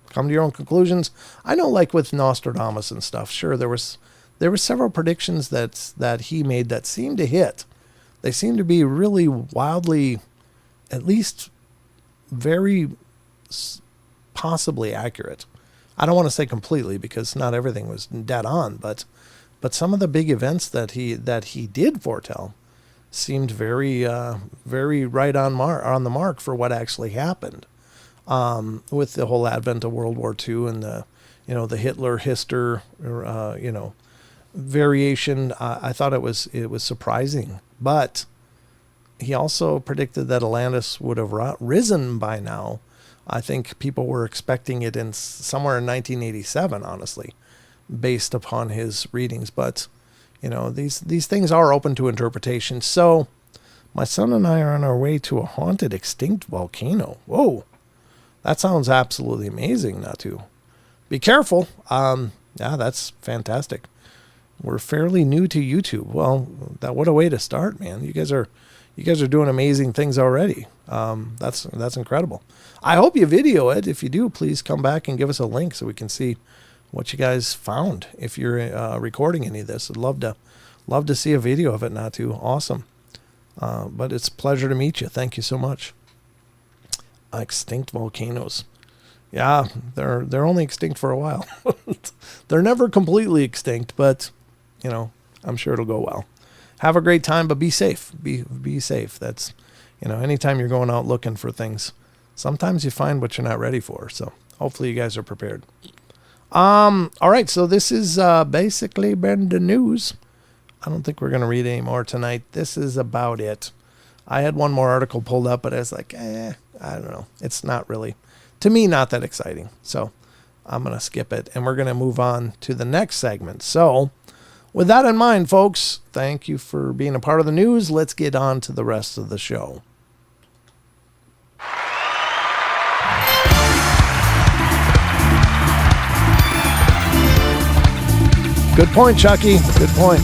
come to your own conclusions. I know, like with Nostradamus and stuff, sure, there were several predictions that he made that seemed to hit. They seem to be really wildly, at least very possibly accurate. I don't want to say completely, because not everything was dead on, but some of the big events that he did foretell seemed very right on the mark for what actually happened. With the whole advent of World War II and the Hitler Hister variation, I thought it was surprising. But he also predicted that Atlantis would have risen by now. I think people were expecting it somewhere in 1987, honestly. based upon his readings. But, these things are open to interpretation. So my son and I are on our way to a haunted extinct volcano. Whoa, that sounds absolutely amazing. Not to be careful. Yeah, that's fantastic. We're fairly new to YouTube. Well, what a way to start, man. You guys are doing amazing things already. That's incredible. I hope you video it. If you do, please come back and give us a link so we can see what you guys found. If you're recording any of this, I'd love to see a video of it. Not too awesome. But it's a pleasure to meet you. Thank you so much. Extinct volcanoes. Yeah, they're only extinct for a while. They're never completely extinct, but I'm sure it'll go well. Have a great time, but be safe. Be safe. That's, anytime you're going out looking for things, sometimes you find what you're not ready for. So hopefully you guys are prepared. All right. So this is basically been the news. I don't think we're going to read any more tonight. This is about it. I had one more article pulled up, but I was like, I don't know. It's not really, to me, not that exciting. So I'm going to skip it, and we're going to move on to the next segment. So with that in mind, folks, thank you for being a part of the news. Let's get on to the rest of the show. Good point, Chucky. Good point.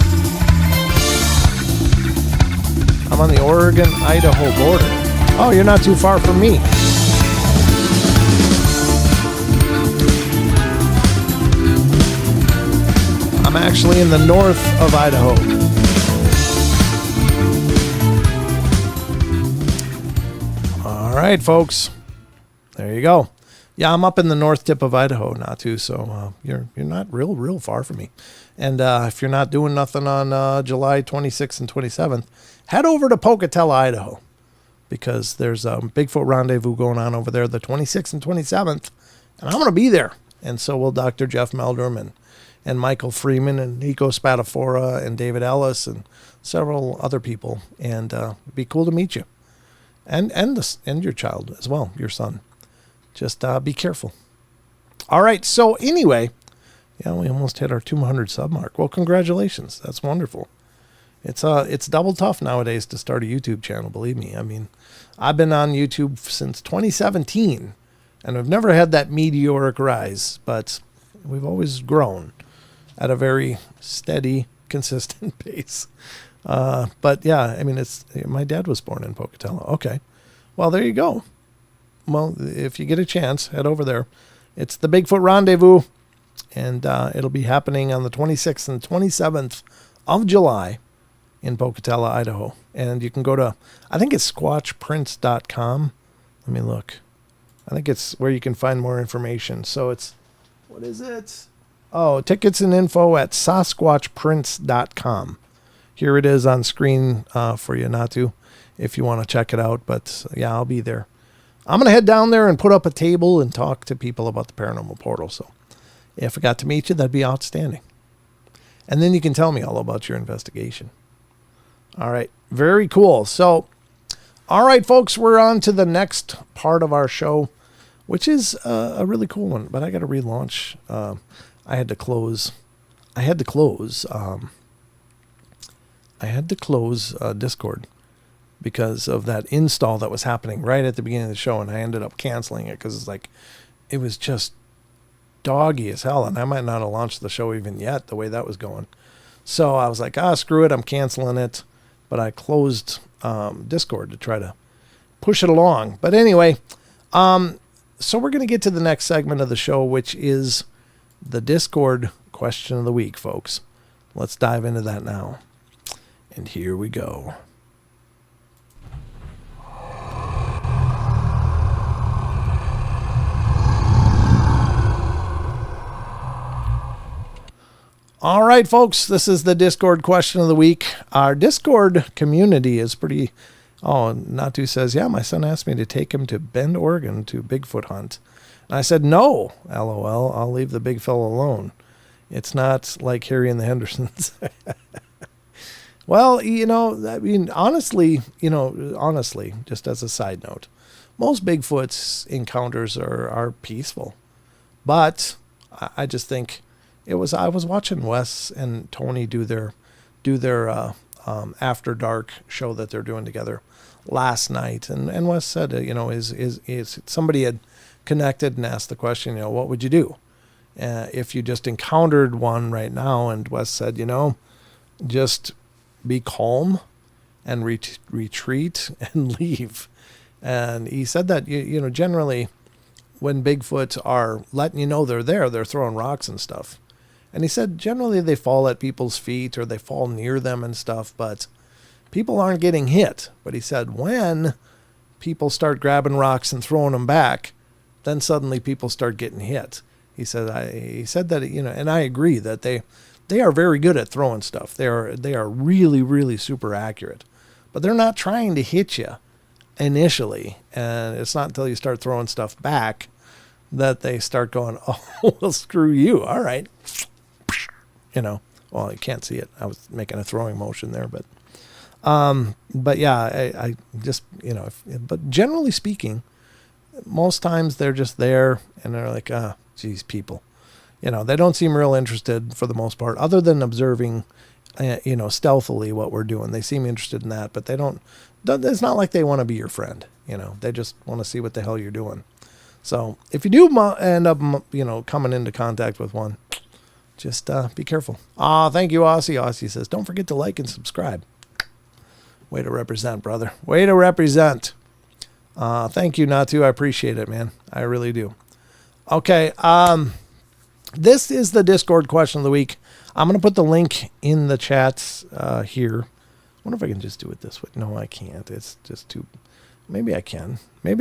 I'm on the Oregon-Idaho border. Oh, you're not too far from me. I'm actually in the north of Idaho. All right, folks. There you go. Yeah, I'm up in the north tip of Idaho, not too. So you're not real far from me. And if you're not doing nothing on July 26th and 27th, head over to Pocatello, Idaho, because there's a Bigfoot rendezvous going on over there the 26th and 27th, and I'm going to be there. And so will Dr. Jeff Meldrum and Michael Freeman and Nico Spatafora and David Ellis and several other people. And it'd be cool to meet you. And your child as well, your son. Just be careful. All right, so anyway, yeah, we almost hit our 200 sub mark. Well, congratulations. That's wonderful. It's double tough nowadays to start a YouTube channel, believe me. I mean, I've been on YouTube since 2017, and I've never had that meteoric rise, but we've always grown at a very steady, consistent pace. But yeah, I mean, my dad was born in Pocatello. Okay. Well, there you go. Well, if you get a chance, head over there. It's the Bigfoot Rendezvous, and it'll be happening on the 26th and 27th of July in Pocatello, Idaho. And you can go to, I think it's squatchprints.com. Let me look. I think it's where you can find more information. So it's, what is it? Oh, tickets and info at sasquatchprints.com. Here it is on screen for you, Natu, if you want to check it out. But yeah, I'll be there. I'm going to head down there and put up a table and talk to people about the Paranormal Portal. So if I got to meet you, that'd be outstanding. And then you can tell me all about your investigation. All right. Very cool. So, all right, folks, we're on to the next part of our show, which is a really cool one, but I got to relaunch. I had to close Discord because of that install that was happening right at the beginning of the show, and I ended up canceling it because it was just doggy as hell, and I might not have launched the show even yet the way that was going. So I was like, screw it, I'm canceling it. But I closed Discord to try to push it along. But anyway, so we're going to get to the next segment of the show, which is the Discord question of the week, folks. Let's dive into that now. And here we go. All right, folks, this is the Discord question of the week. Our Discord community is pretty... Oh, Natu says, yeah, my son asked me to take him to Bend, Oregon to Bigfoot hunt. And I said, no, LOL, I'll leave the big fella alone. It's not like Harry and the Hendersons. Well, I mean, honestly, just as a side note, most Bigfoot's encounters are peaceful. But I just think... I was watching Wes and Tony do their after dark show that they're doing together last night, and Wes said, is somebody had connected and asked the question, what would you do if you just encountered one right now? And Wes said, just be calm and retreat and leave. And he said that, generally when Bigfoot are letting you know they're there, they're throwing rocks and stuff. And he said generally they fall at people's feet or they fall near them and stuff, but people aren't getting hit. But he said when people start grabbing rocks and throwing them back, then suddenly people start getting hit. He said that, and I agree that they are very good at throwing stuff. They are really, really super accurate. But they're not trying to hit you initially. And it's not until you start throwing stuff back that they start going, oh, well, screw you. All right. Well, you can't see it. I was making a throwing motion there, but yeah, I just, but generally speaking, most times they're just there and they're like, geez, people, they don't seem real interested for the most part, other than observing, stealthily what we're doing. They seem interested in that, but it's not like they want to be your friend. They just want to see what the hell you're doing. So if you do end up, coming into contact with one, just be careful. Thank you, Aussie. Aussie says, don't forget to like and subscribe. Way to represent, brother. Way to represent. Thank you, Natu. I appreciate it, man. I really do. Okay. This is the Discord question of the week. I'm going to put the link in the chats here. I wonder if I can just do it this way. No, I can't. It's just too... Maybe I can. I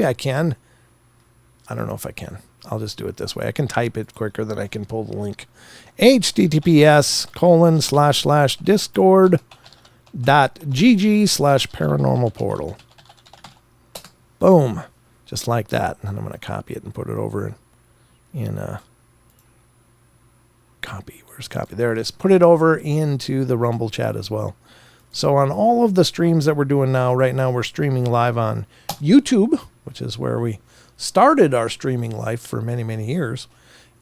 don't know if I can. I'll just do it this way. I can type it quicker than I can pull the link. https://discord.gg/paranormal portal. Boom. Just like that. And I'm going to copy it and put it over in copy. Where's copy? There it is. Put it over into the Rumble chat as well. So on all of the streams that we're doing now, right now we're streaming live on YouTube, which is where we started our streaming life for many, many years.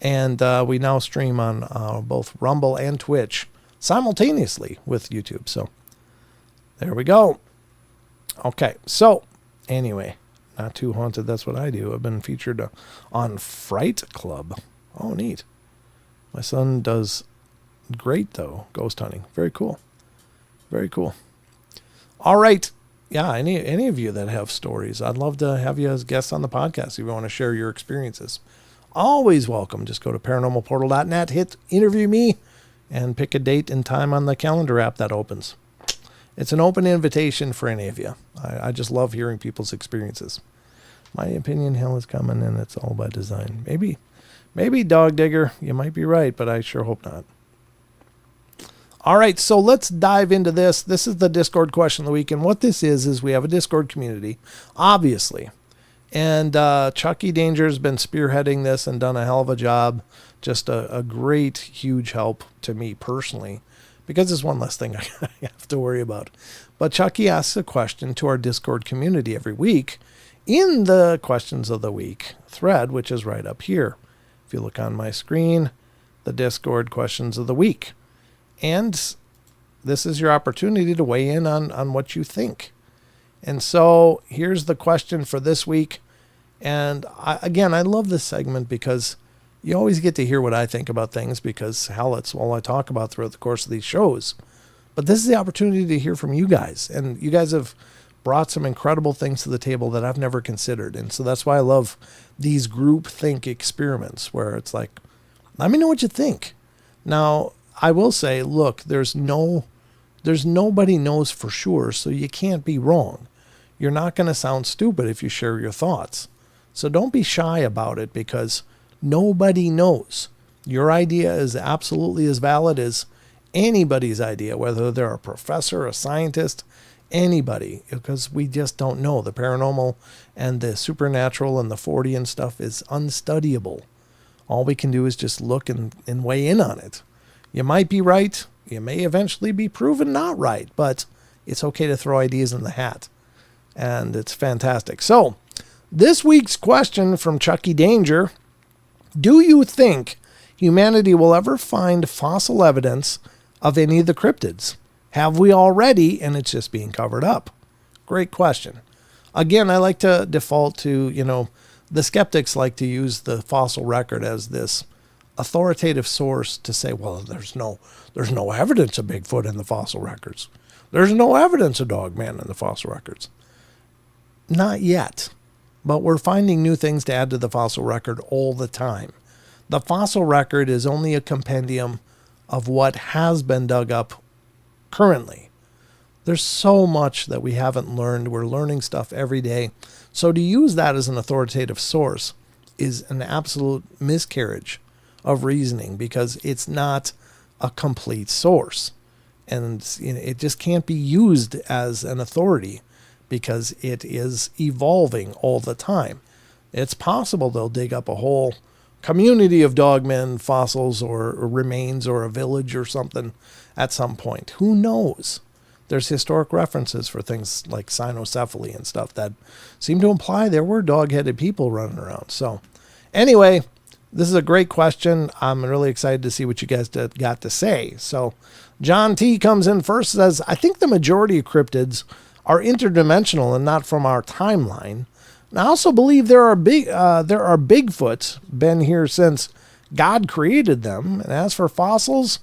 And we now stream on both Rumble and Twitch simultaneously with YouTube. So there we go. Okay. So anyway, not too haunted. That's what I do. I've been featured on Fright Club. Oh, neat. My son does great, though, ghost hunting. Very cool. Very cool. All right. Yeah, any of you that have stories, I'd love to have you as guests on the podcast if you want to share your experiences. Always welcome. Just go to paranormalportal.net, hit interview me, and pick a date and time on the calendar app that opens. It's an open invitation for any of you. I just love hearing people's experiences. My opinion, hell is coming, and it's all by design. Maybe Dog Digger, you might be right, but I sure hope not. All right, so let's dive into this. This is the Discord question of the week, and what this is we have a Discord community, obviously. And Chucky Danger has been spearheading this and done a hell of a job. Just a great, huge help to me personally, because it's one less thing I have to worry about. But Chucky asks a question to our Discord community every week in the Questions of the Week thread, which is right up here. If you look on my screen, the Discord Questions of the Week. And this is your opportunity to weigh in on what you think. And so here's the question for this week. And I love this segment because you always get to hear what I think about things, because hell, it's all I talk about throughout the course of these shows. But this is the opportunity to hear from you guys. And you guys have brought some incredible things to the table that I've never considered. And so that's why I love these group think experiments where it's like, let me know what you think. Now, I will say, look, there's nobody knows for sure, so you can't be wrong. You're not going to sound stupid if you share your thoughts. So don't be shy about it, because nobody knows. Your idea is absolutely as valid as anybody's idea, whether they're a professor, a scientist, anybody, because we just don't know. The paranormal and the supernatural and the 40 and stuff is unstudyable. All we can do is just look and weigh in on it. You might be right. You may eventually be proven not right, but it's okay to throw ideas in the hat. And it's fantastic. So this week's question from Chucky Danger: do you think humanity will ever find fossil evidence of any of the cryptids. Have we already, and it's just being covered up? Great question. Again, I like to default to, the skeptics like to use the fossil record as this authoritative source to say, well, there's no evidence of Bigfoot in the fossil records. There's no evidence of Dogman in the fossil records. Not yet, but we're finding new things to add to the fossil record all the time. The fossil record is only a compendium of what has been dug up currently. There's so much that we haven't learned. We're learning stuff every day. So to use that as an authoritative source is an absolute miscarriage of reasoning, because it's not a complete source. And it just can't be used as an authority because it is evolving all the time. It's possible they'll dig up a whole community of Dogman fossils or remains or a village or something at some point. Who knows? There's historic references for things like cynocephaly and stuff that seem to imply there were dog-headed people running around. So anyway, this is a great question. I'm really excited to see what you guys got to say. So John T comes in first, says, I think the majority of cryptids are interdimensional and not from our timeline. And I also believe there are Bigfoots, been here since God created them. And as for fossils,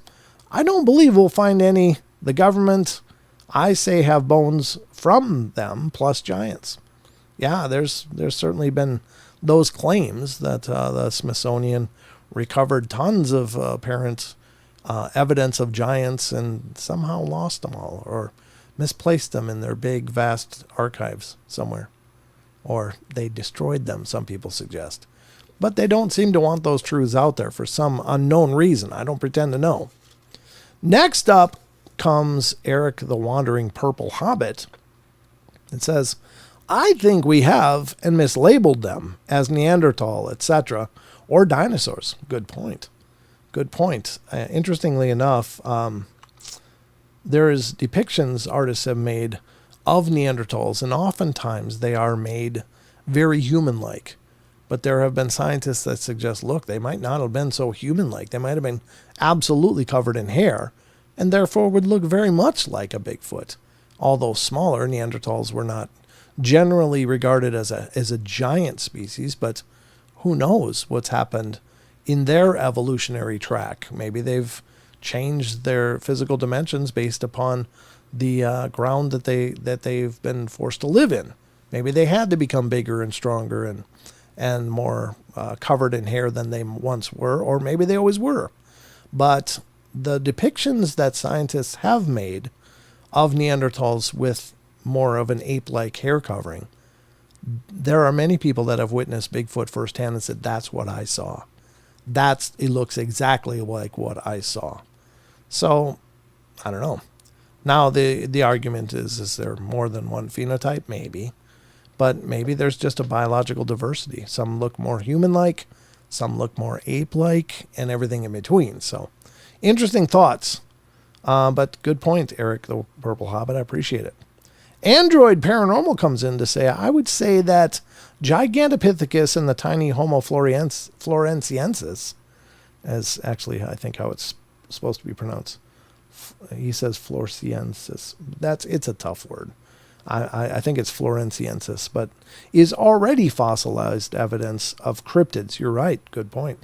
I don't believe we'll find any. The government, I say, have bones from them, plus giants. Yeah, there's certainly been those claims that the Smithsonian recovered tons of apparent evidence of giants and somehow lost them all or misplaced them in their big, vast archives somewhere. Or they destroyed them, some people suggest. But they don't seem to want those truths out there for some unknown reason. I don't pretend to know. Next up comes Eric the Wandering Purple Hobbit. It says, I think we have and mislabeled them as Neanderthal, etc., or dinosaurs. Good point. Good point. Interestingly enough, there is depictions artists have made of Neanderthals, and oftentimes they are made very human-like. But there have been scientists that suggest, look, they might not have been so human-like. They might have been absolutely covered in hair, and therefore would look very much like a Bigfoot. Although smaller, Neanderthals were not generally regarded as a giant species, but who knows what's happened in their evolutionary track. Maybe they've changed their physical dimensions based upon the ground that they've been forced to live in. Maybe they had to become bigger and stronger and more covered in hair than they once were, or maybe they always were. But the depictions that scientists have made of Neanderthals with more of an ape-like hair covering, there are many people that have witnessed Bigfoot firsthand and said, that's what I saw. It looks exactly like what I saw. So, I don't know. Now, the argument is there more than one phenotype? Maybe. But maybe there's just a biological diversity. Some look more human-like, some look more ape-like, and everything in between. So, interesting thoughts. But good point, Eric, the Purple Hobbit. I appreciate it. Android Paranormal comes in to say, I would say that Gigantopithecus and the tiny Homo floresiensis, as actually I think how it's supposed to be pronounced. He says floresiensis. It's a tough word. I think it's floresiensis, but is already fossilized evidence of cryptids. You're right. Good point.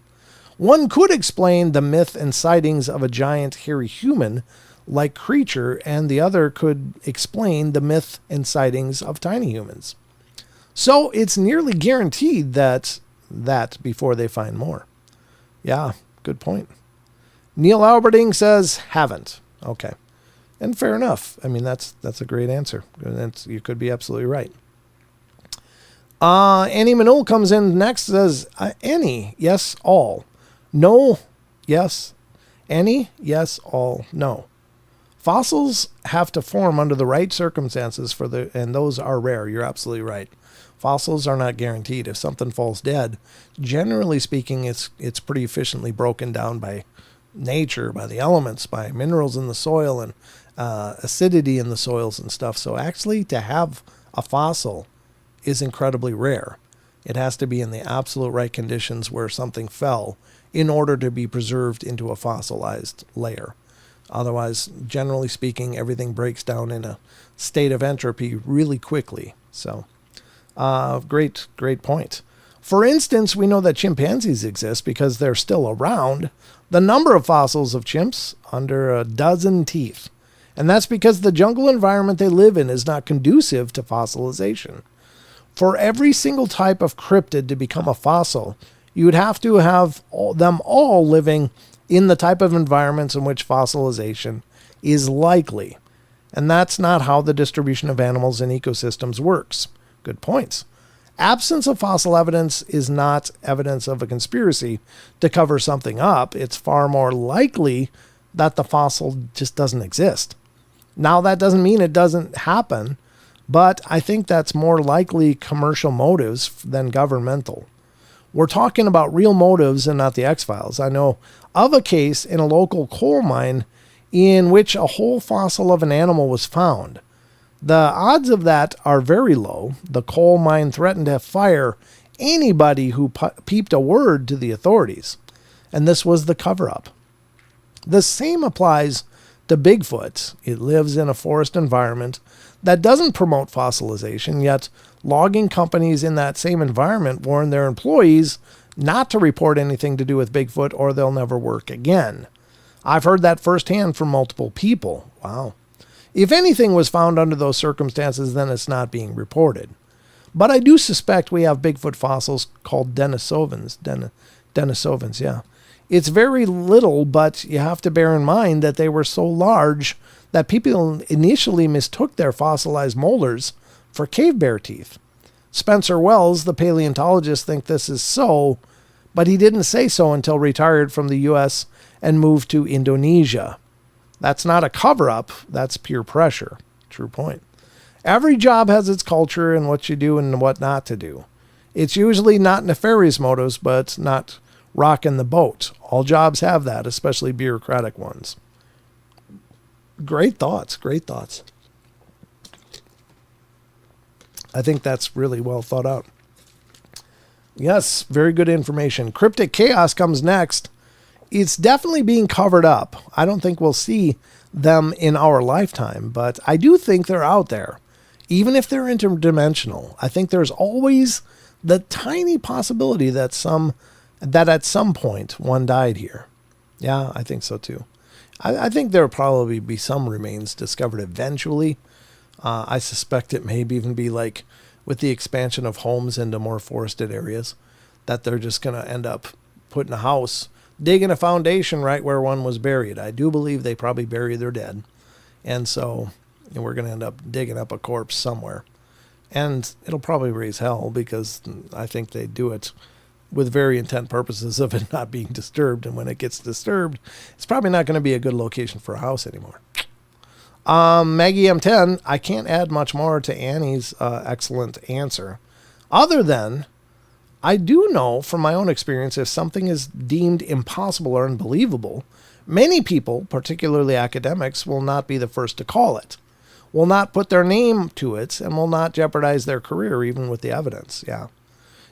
One could explain the myth and sightings of a giant hairy human-like creature, and the other could explain the myth and sightings of tiny humans. So it's nearly guaranteed that before they find more. Yeah, good point. Neil Alberting says, haven't. Okay. And fair enough. I mean, that's a great answer. You could be absolutely right. Annie Manul comes in next, says, any, yes, all. No, yes. Any, yes, all, no. Fossils have to form under the right circumstances and those are rare. You're absolutely right. Fossils are not guaranteed. If something falls dead, generally speaking, it's pretty efficiently broken down by nature, by the elements, by minerals in the soil and acidity in the soils and stuff. So actually to have a fossil is incredibly rare. It has to be in the absolute right conditions where something fell in order to be preserved into a fossilized layer. Otherwise, generally speaking, everything breaks down in a state of entropy really quickly. So, great point. For instance, we know that chimpanzees exist because they're still around. The number of fossils of chimps, under a dozen teeth. And that's because the jungle environment they live in is not conducive to fossilization. For every single type of cryptid to become a fossil, you would have to have them all living in the type of environments in which fossilization is likely. And that's not how the distribution of animals in ecosystems works. Good points. Absence of fossil evidence is not evidence of a conspiracy to cover something up. It's far more likely that the fossil just doesn't exist. Now, that doesn't mean it doesn't happen, but I think that's more likely commercial motives than governmental. We're talking about real motives and not the X-Files. I know of a case in a local coal mine in which a whole fossil of an animal was found. The odds of that are very low. The coal mine threatened to fire anybody who peeped a word to the authorities, and this was the cover-up. The same applies to Bigfoot. It lives in a forest environment that doesn't promote fossilization, yet logging companies in that same environment warn their employees not to report anything to do with Bigfoot or they'll never work again. I've heard that firsthand from multiple people. Wow. If anything was found under those circumstances, then it's not being reported. But I do suspect we have Bigfoot fossils called Denisovans. Denisovans, yeah. It's very little, but you have to bear in mind that they were so large that people initially mistook their fossilized molars for cave bear teeth. Spencer Wells, the paleontologist, thinks this is so, but he didn't say so until retired from the U.S. and moved to Indonesia. That's not a cover-up, that's pure pressure. True point. Every job has its culture and what you do and what not to do. It's usually not nefarious motives, but not rocking the boat. All jobs have that, especially bureaucratic ones. Great thoughts. I think that's really well thought out. Yes, very good information. Cryptic chaos comes next. It's definitely being covered up. I don't think we'll see them in our lifetime, but I do think they're out there. Even if they're interdimensional, I think there's always the tiny possibility that at some point one died here. Yeah, I think so too. I think there'll probably be some remains discovered eventually. I suspect it may even be like with the expansion of homes into more forested areas, that they're just going to end up putting a house, digging a foundation right where one was buried. I do believe they probably bury their dead. And so we're going to end up digging up a corpse somewhere. And it'll probably raise hell because I think they do it with very intent purposes of it not being disturbed. And when it gets disturbed, it's probably not going to be a good location for a house anymore. Maggie M10, I can't add much more to Annie's excellent answer. Other than, I do know from my own experience, if something is deemed impossible or unbelievable, many people, particularly academics, will not be the first to call it, will not put their name to it, and will not jeopardize their career even with the evidence. Yeah.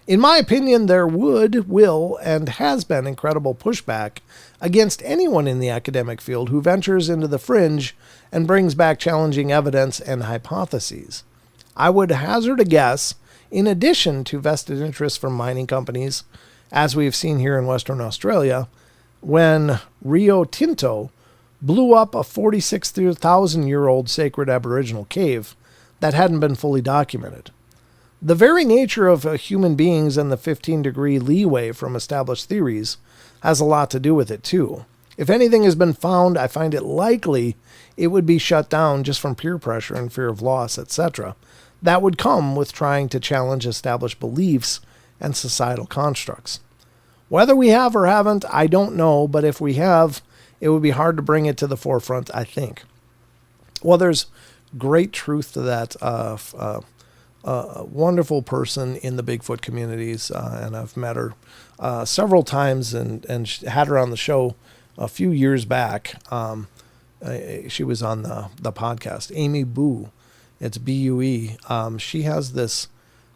In my opinion, there will, and has been incredible pushback against anyone in the academic field who ventures into the fringe and brings back challenging evidence and hypotheses. I would hazard a guess, in addition to vested interests from mining companies, as we've seen here in Western Australia, when Rio Tinto blew up a 46,000-year-old sacred Aboriginal cave that hadn't been fully documented. The very nature of human beings and the 15-degree leeway from established theories has a lot to do with it, too. If anything has been found, I find it likely it would be shut down just from peer pressure and fear of loss, etc. That would come with trying to challenge established beliefs and societal constructs. Whether we have or haven't, I don't know, but if we have, it would be hard to bring it to the forefront, I think. Well, there's great truth to that. A wonderful person in the Bigfoot communities, and I've met her several times and had her on the show a few years back. She was on the podcast. Amy Boo, it's B-U-E. She has this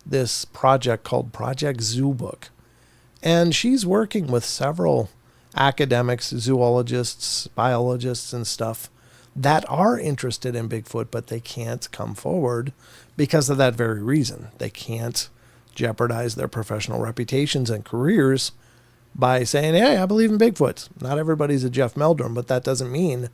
this project called Project Zoo Book. And she's working with several academics, zoologists, biologists, and stuff that are interested in Bigfoot, but they can't come forward because of that very reason. They can't jeopardize their professional reputations and careers by saying, hey, I believe in Bigfoot. Not everybody's a Jeff Meldrum, but that doesn't mean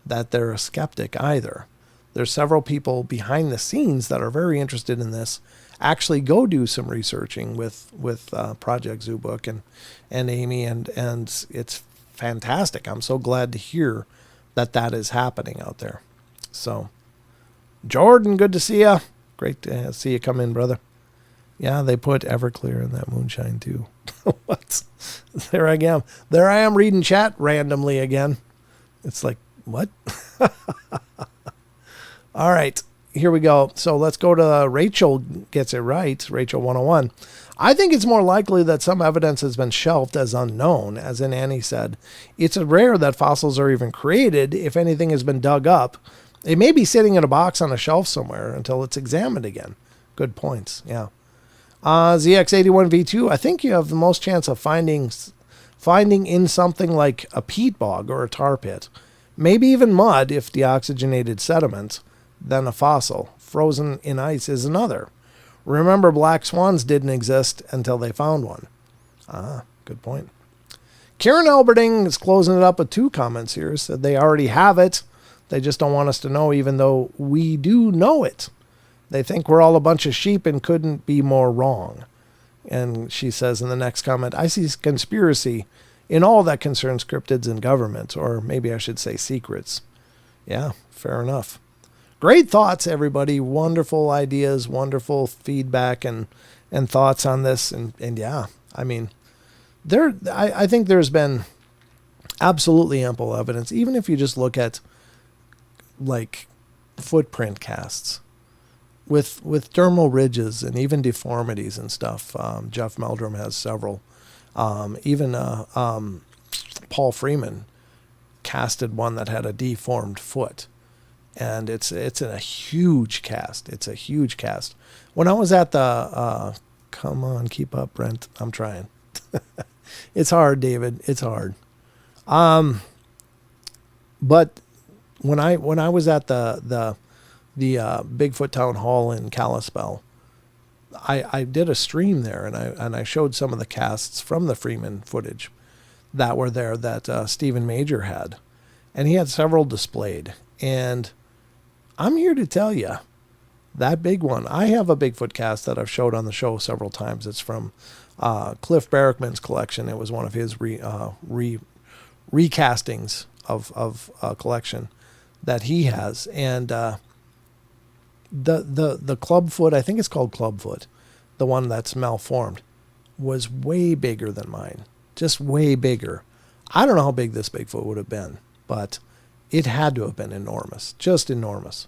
that they're a skeptic either. There's several people behind the scenes that are very interested in this. Actually go do some researching with Project Zoo Book and Amy, and it's fantastic. I'm so glad to hear that is happening out there. So, Jordan, good to see you. Great to see you come in, brother. Yeah, they put Everclear in that moonshine too. What? There I am. There I am reading chat randomly again. It's like, what? All right, here we go. So let's go to Rachel gets it right. Rachel 101. I think it's more likely that some evidence has been shelved as unknown. As in Annie said, it's rare that fossils are even created. If anything has been dug up, it may be sitting in a box on a shelf somewhere until it's examined again. Good points. Yeah. ZX81V2, I think you have the most chance of finding in something like a peat bog or a tar pit. Maybe even mud if deoxygenated sediment, than a fossil. Frozen in ice is another. Remember, black swans didn't exist until they found one. Good point. Karen Alberding is closing it up with 2 comments here. Said they already have it. They just don't want us to know, even though we do know it. They think we're all a bunch of sheep and couldn't be more wrong. And she says in the next comment, I see conspiracy in all that concerns cryptids and government, or maybe I should say secrets. Yeah, fair enough. Great thoughts, everybody. Wonderful ideas, wonderful feedback and thoughts on this. And yeah, I mean, I think there's been absolutely ample evidence, even if you just look at like footprint casts with dermal ridges and even deformities and stuff. Jeff Meldrum has several. Even Paul Freeman casted one that had a deformed foot. And it's a huge cast. It's a huge cast. When I was at the, come on, keep up, Brent. I'm trying. It's hard, David. It's hard. But when I was at the Bigfoot Town Hall in Kalispell, I did a stream there, and I showed some of the casts from the Freeman footage that were there that Stephen Major had, and he had several displayed. And I'm here to tell you, that big one, I have a Bigfoot cast that I've showed on the show several times. It's from Cliff Barrickman's collection. It was one of his recastings of a collection that he has. And the clubfoot, I think it's called clubfoot, the one that's malformed, was way bigger than mine. Just way bigger. I don't know how big this Bigfoot would have been, but it had to have been enormous, just enormous.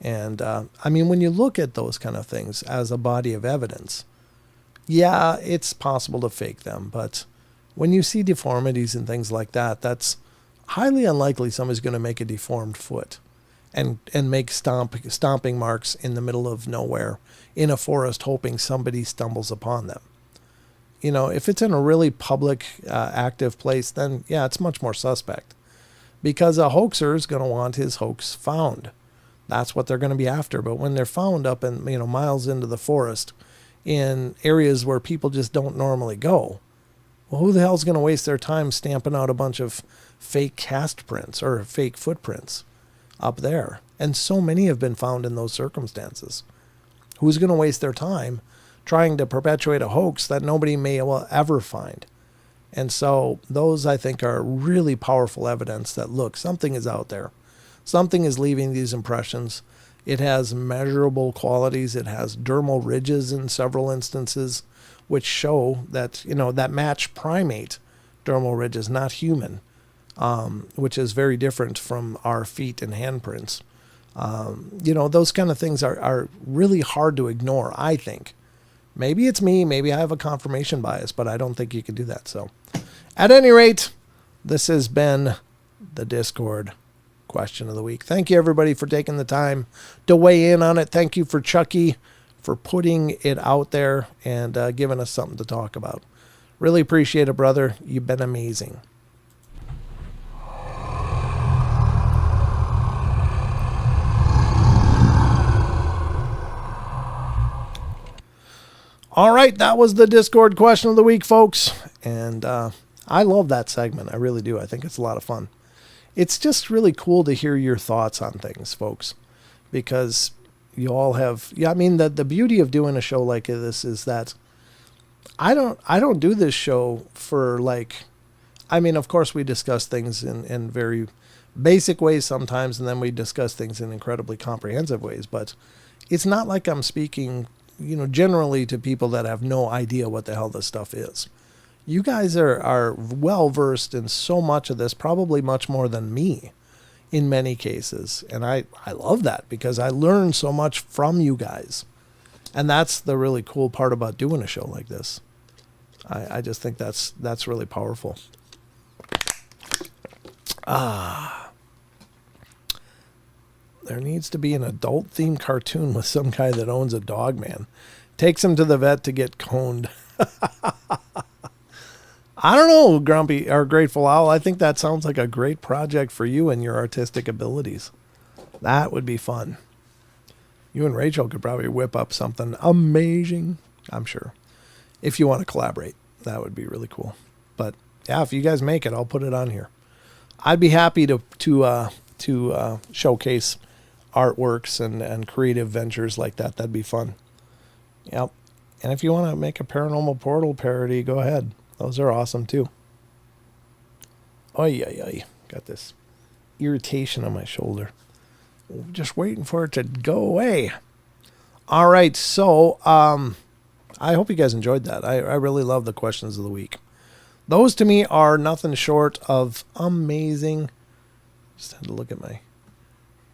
And I mean, when you look at those kind of things as a body of evidence, yeah, it's possible to fake them. But when you see deformities and things like that, that's highly unlikely somebody's going to make a deformed foot and make stomping marks in the middle of nowhere in a forest, hoping somebody stumbles upon them. You know, if it's in a really public, active place, then yeah, it's much more suspect. Because a hoaxer is going to want his hoax found. That's what they're going to be after. But when they're found up in, miles into the forest in areas where people just don't normally go, well, who the hell's going to waste their time stamping out a bunch of fake cast prints or fake footprints up there? And so many have been found in those circumstances. Who's going to waste their time trying to perpetuate a hoax that nobody may ever find? And so those, I think, are really powerful evidence that, look, something is out there. Something is leaving these impressions. It has measurable qualities. It has dermal ridges in several instances, which show that, that match primate dermal ridges, not human, which is very different from our feet and handprints. Those kind of things are really hard to ignore, I think. Maybe it's me. Maybe I have a confirmation bias, but I don't think you can do that. So at any rate, this has been the Discord question of the week. Thank you, everybody, for taking the time to weigh in on it. Thank you for Chucky for putting it out there and giving us something to talk about. Really appreciate it, brother. You've been amazing. All right, that was the Discord question of the week, folks. And I love that segment. I really do. I think it's a lot of fun. It's just really cool to hear your thoughts on things, folks, because you all have, I mean, the beauty of doing a show like this is that I don't do this show for I mean, of course we discuss things in very basic ways sometimes, and then we discuss things in incredibly comprehensive ways, but it's not like I'm speaking, generally to people that have no idea what the hell this stuff is. You guys are well versed in so much of this, probably much more than me in many cases. And I love that because I learn so much from you guys. And that's the really cool part about doing a show like this. I just think that's really powerful. There needs to be an adult-themed cartoon with some guy that owns a Dogman. Takes him to the vet to get coned. I don't know, Grumpy or Grateful Owl. I think that sounds like a great project for you and your artistic abilities. That would be fun. You and Rachel could probably whip up something amazing, I'm sure. If you want to collaborate, that would be really cool. But yeah, if you guys make it, I'll put it on here. I'd be happy to showcase artworks and creative ventures like that. That'd be fun. Yep. And if you want to make a Paranormal Portal parody, go ahead. Those are awesome too. Oy, oy, oy. Got this irritation on my shoulder. Just waiting for it to go away. All right. So, I hope you guys enjoyed that. I really love the questions of the week. Those to me are nothing short of amazing. Just had to look at my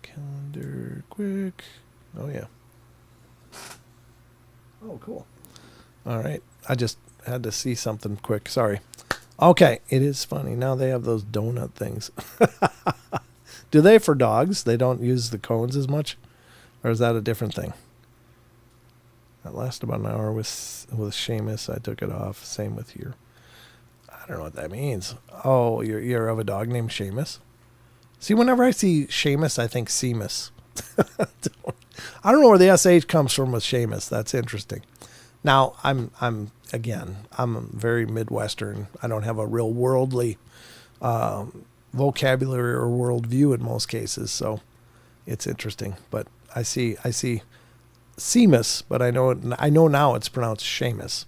calendar quick. Oh, yeah. Oh, cool. All right. I just had to see something quick. Sorry. Okay. It is funny. Now they have those donut things. Do they for dogs? They don't use the cones as much? Or is that a different thing? That lasted about an hour with Seamus. I took it off. Same with here. I don't know what that means. Oh, you're of a dog named Seamus? See, whenever I see Seamus, I think Seamus. I don't know where the SH comes from with Seamus. That's interesting. Now, I'm very Midwestern. I don't have a real worldly vocabulary or worldview in most cases, so it's interesting. But I see Seamus, but I know now it's pronounced Seamus.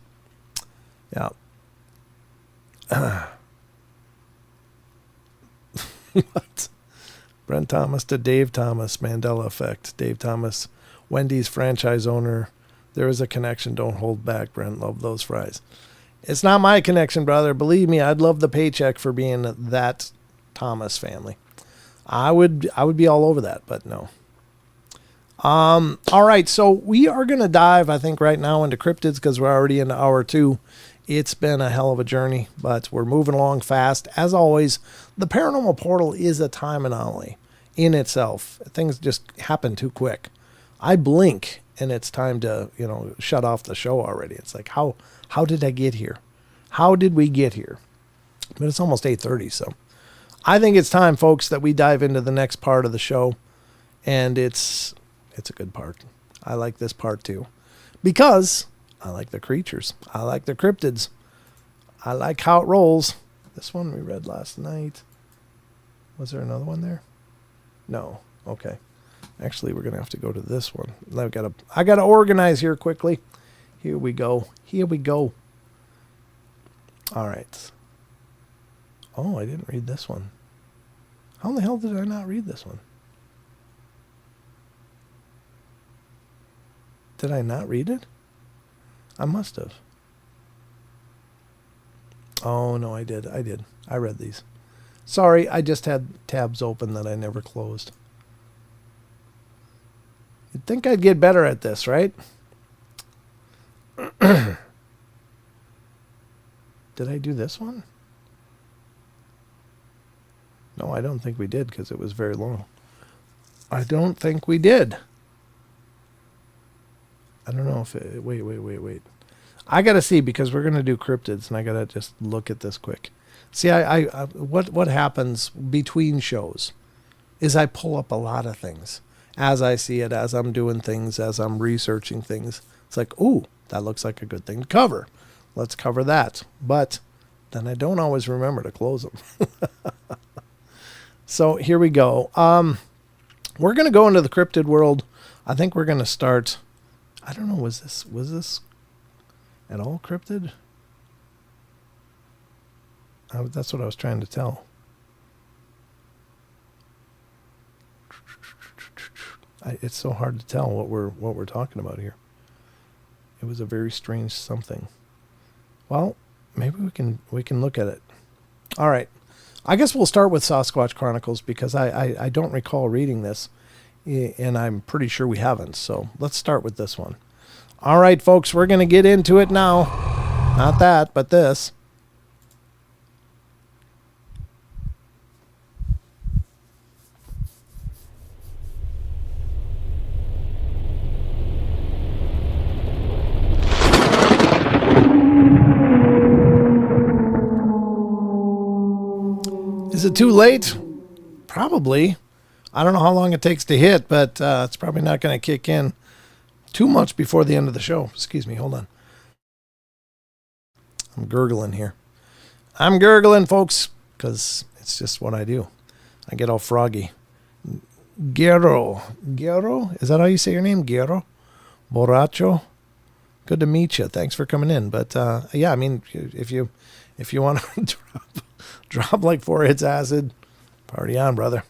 Yeah. What? Brent Thomas to Dave Thomas, Mandela effect. Dave Thomas, Wendy's franchise owner. There is a connection. Don't hold back, Brent. Love those fries. It's not my connection, brother. Believe me, I'd love the paycheck for being that Thomas family. I would be all over that, but no. All right, so we are going to dive, I think, right now into cryptids because we're already into hour 2. It's been a hell of a journey, but we're moving along fast. As always, the Paranormal Portal is a time anomaly in itself. Things just happen too quick. I blink and it's time to, shut off the show already. It's like, how did I get here? How did we get here? But it's almost 8:30, so I think it's time, folks, that we dive into the next part of the show. And it's a good part. I like this part too, because I like the creatures. I like the cryptids. I like how it rolls. This one we read last night. Was there another one there? No. Okay. Actually, we're going to have to go to this one. I got to organize here quickly. Here we go. All right. Oh, I didn't read this one. How in the hell did I not read this one? Did I not read it? I must have. Oh, no, I did. I read these. Sorry, I just had tabs open that I never closed. You'd think I'd get better at this, right? Did I do this one? No, I don't think we did because it was very long. I don't think we did. I don't know if it, wait. I got to see, because we're going to do cryptids, and I got to just look at this quick. See, what happens between shows is I pull up a lot of things as I see it, as I'm doing things, as I'm researching things. It's like, ooh, that looks like a good thing to cover. Let's cover that. But then I don't always remember to close them. So here we go. We're going to go into the cryptid world. I think we're going to start. I don't know. Was this at all cryptid? That's what I was trying to tell. It's so hard to tell what we're talking about here. It was a very strange something. Well, maybe we can look at it. All right. I guess we'll start with Sasquatch Chronicles, because I don't recall reading this, and I'm pretty sure we haven't. So let's start with this one. All right, folks, we're going to get into it now. Not that, but this. Is it too late? Probably. I don't know how long it takes to hit, but it's probably not going to kick in too much before the end of the show. Excuse me, hold on. I'm gurgling here. I'm gurgling, folks, because it's just what I do. I get all froggy. Guerro. Is that how you say your name? Guerro? Borracho? Good to meet you. Thanks for coming in. But yeah, I mean, if you want to drop like 4 hits acid, party on, brother.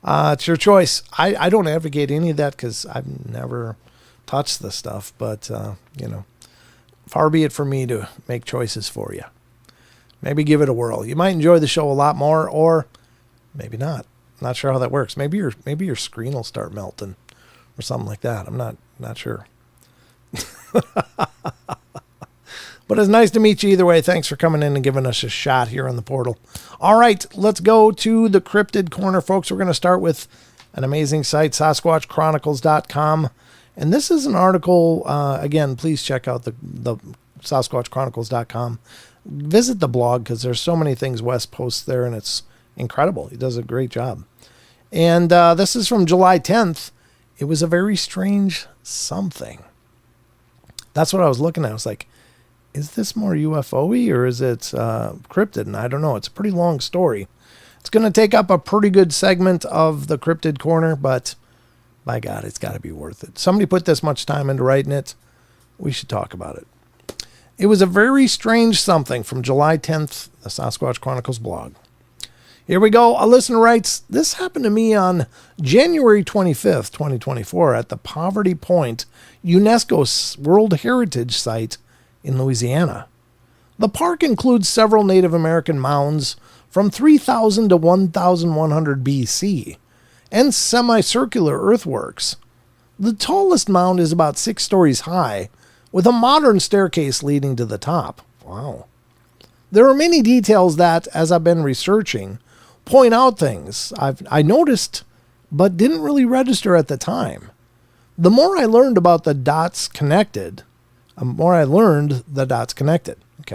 It's your choice. I don't advocate any of that, because I've never touched this stuff. But, far be it for me to make choices for you. Maybe give it a whirl. You might enjoy the show a lot more, or maybe not. Not sure how that works. Maybe your screen will start melting or something like that. I'm not sure. But it's nice to meet you either way. Thanks for coming in and giving us a shot here on the portal. All right, let's go to the cryptid corner, folks. We're going to start with an amazing site, SasquatchChronicles.com. And this is an article, again, please check out the SasquatchChronicles.com. Visit the blog, because there's so many things Wes posts there, and it's incredible. He does a great job. And this is from July 10th. It was a very strange something. That's what I was looking at. I was like, is this more UFO-y, or is it cryptid? And I don't know. It's a pretty long story. It's going to take up a pretty good segment of the cryptid corner, but by God, it's got to be worth it. Somebody put this much time into writing it. We should talk about it. It was a very strange something from July 10th, the Sasquatch Chronicles blog. Here we go. A listener writes, this happened to me on January 25th, 2024 at the Poverty Point UNESCO World Heritage Site in Louisiana. The park includes several Native American mounds from 3000 to 1100 BC and semicircular earthworks. The tallest mound is about 6 stories high, with a modern staircase leading to the top. Wow. There are many details that, as I've been researching, point out things I noticed but didn't really register at the time. The more I learned about the dots connected, Okay,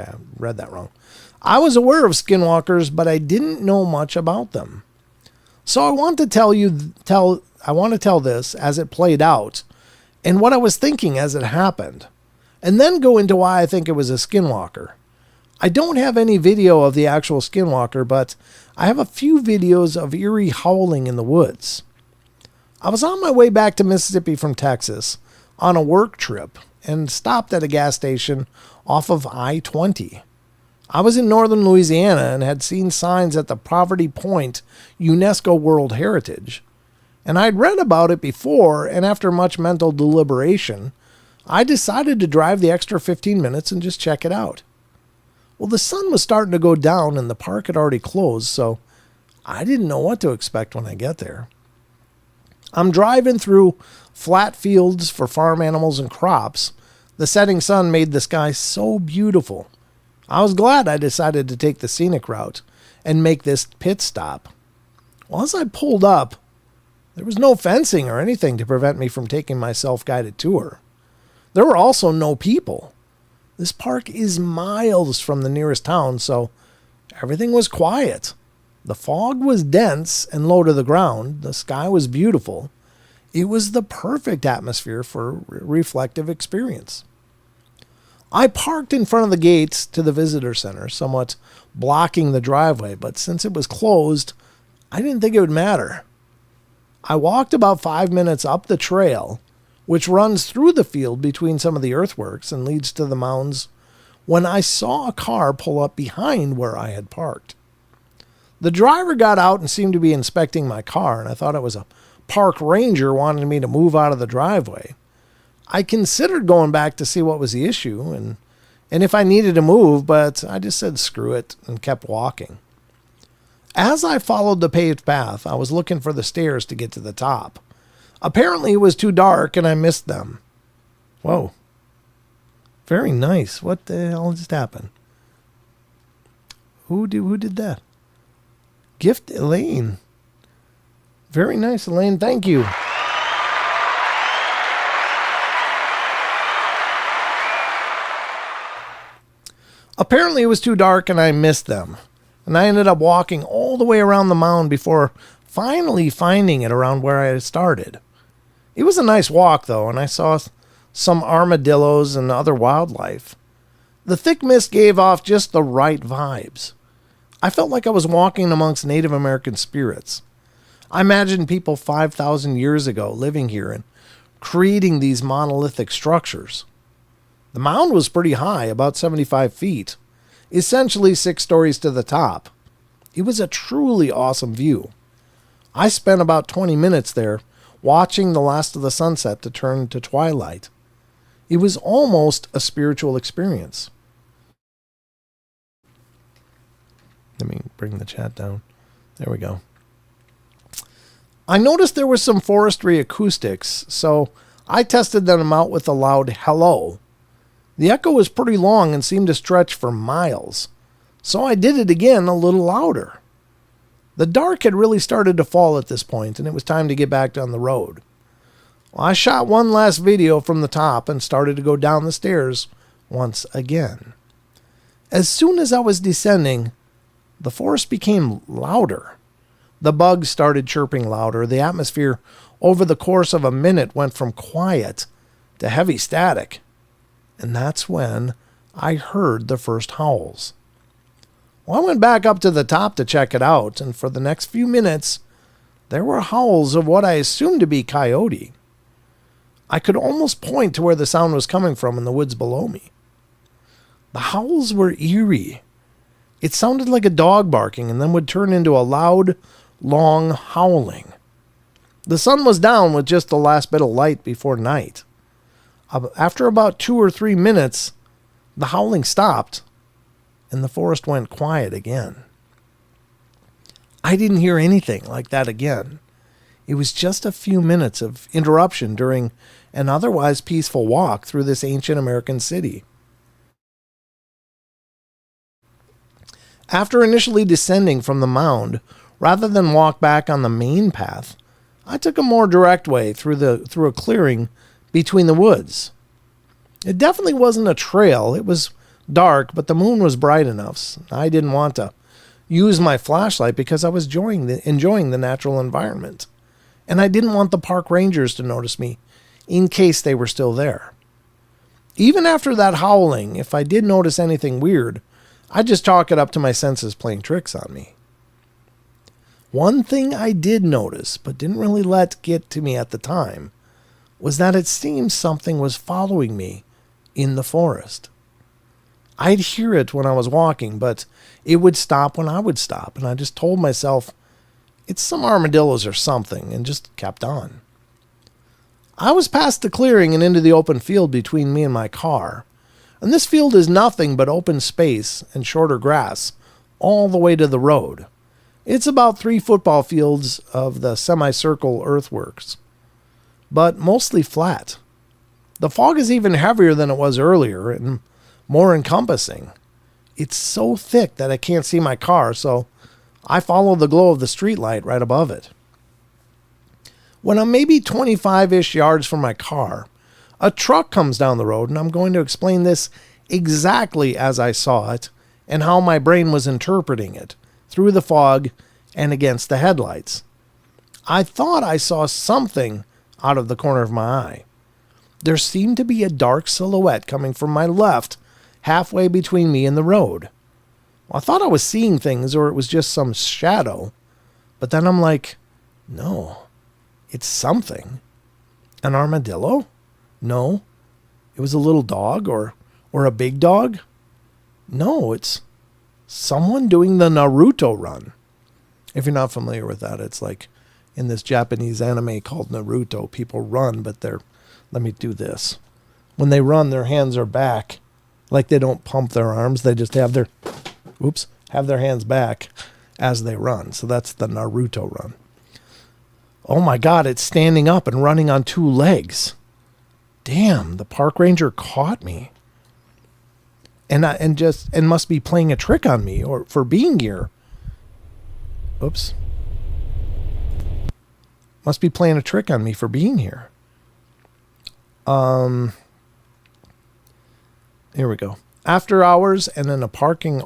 I read that wrong. I was aware of skinwalkers, but I didn't know much about them. So I want to tell this as it played out and what I was thinking as it happened, and then go into why I think it was a skinwalker. I don't have any video of the actual skinwalker, but I have a few videos of eerie howling in the woods. I was on my way back to Mississippi from Texas on a work trip and stopped at a gas station off of I-20. I was in northern Louisiana and had seen signs at the Poverty Point UNESCO World Heritage. And I'd read about it before, and after much mental deliberation, I decided to drive the extra 15 minutes and just check it out. Well, the sun was starting to go down and the park had already closed, so I didn't know what to expect when I get there. I'm driving through flat fields for farm animals and crops. The setting sun made the sky so beautiful. I was glad I decided to take the scenic route and make this pit stop. Well, as I pulled up, there was no fencing or anything to prevent me from taking my self-guided tour. There were also no people. This park is miles from the nearest town, so everything was quiet. The fog was dense and low to the ground. The sky was beautiful. It was the perfect atmosphere for a reflective experience. I parked in front of the gates to the visitor center, somewhat blocking the driveway, but since it was closed, I didn't think it would matter. I walked about 5 minutes up the trail, which runs through the field between some of the earthworks and leads to the mounds, when I saw a car pull up behind where I had parked. The driver got out and seemed to be inspecting my car, and I thought it was a park ranger wanting me to move out of the driveway. I considered going back to see what was the issue and if I needed to move, but I just said screw it and kept walking. As I followed the paved path, I was looking for the stairs to get to the top. Apparently it was too dark and I missed them. Whoa. Very nice. What the hell just happened? Who did that? Gift Elaine. Very nice, Elaine. Thank you. Apparently it was too dark and I missed them. And I ended up walking all the way around the mound before finally finding it around where I had started. It was a nice walk, though, and I saw some armadillos and other wildlife. The thick mist gave off just the right vibes. I felt like I was walking amongst Native American spirits. I imagined people 5,000 years ago living here and creating these monolithic structures. The mound was pretty high, about 75 feet, essentially 6 stories to the top. It was a truly awesome view. I spent about 20 minutes there watching the last of the sunset to turn to twilight. It was almost a spiritual experience. Let me bring the chat down. There we go. I noticed there was some forestry acoustics, so I tested them out with a loud hello. The echo was pretty long and seemed to stretch for miles, so I did it again a little louder. The dark had really started to fall at this point, and it was time to get back down the road. Well, I shot one last video from the top and started to go down the stairs once again. As soon as I was descending, the forest became louder. The bugs started chirping louder. The atmosphere over the course of a minute went from quiet to heavy static. And that's when I heard the first howls. Well, I went back up to the top to check it out, and for the next few minutes, there were howls of what I assumed to be coyote. I could almost point to where the sound was coming from in the woods below me. The howls were eerie. It sounded like a dog barking and then would turn into a loud, long howling. The sun was down with just the last bit of light before night. After about 2 or 3 minutes, the howling stopped and the forest went quiet again. I didn't hear anything like that again. It was just a few minutes of interruption during an otherwise peaceful walk through this ancient American city. After initially descending from the mound, rather than walk back on the main path, I took a more direct way through a clearing between the woods. It definitely wasn't a trail. It was dark, but the moon was bright enough. I didn't want to use my flashlight because I was enjoying the natural environment. And I didn't want the park rangers to notice me in case they were still there. Even after that howling, if I did notice anything weird, I'd just chalk it up to my senses playing tricks on me. One thing I did notice, but didn't really let get to me at the time, was that it seemed something was following me in the forest. I'd hear it when I was walking, but it would stop when I would stop, and I just told myself, it's some armadillos or something, and just kept on. I was past the clearing and into the open field between me and my car, and this field is nothing but open space and shorter grass all the way to the road. It's about 3 football fields of the semicircle earthworks, but mostly flat. The fog is even heavier than it was earlier and more encompassing. It's so thick that I can't see my car, so I follow the glow of the streetlight right above it. When I'm maybe 25-ish yards from my car, A truck comes down the road, and I'm going to explain this exactly as I saw it and how my brain was interpreting it through the fog and against the headlights. I thought I saw something out of the corner of my eye. There seemed to be a dark silhouette coming from my left, halfway between me and the road. Well, I thought I was seeing things or it was just some shadow, but then I'm like, no, it's something. An armadillo? No. It was a little dog or a big dog? No, it's someone doing the Naruto run. If you're not familiar with that, it's like in this Japanese anime called Naruto, people run, but let me do this. When they run, their hands are back. Like they don't pump their arms. They just have their hands back as they run. So that's the Naruto run. Oh my God, it's standing up and running on two legs. Damn, the park ranger caught me. And must be playing a trick on me or for being here. Oops. Must be playing a trick on me for being here. Here we go. After hours and then a parking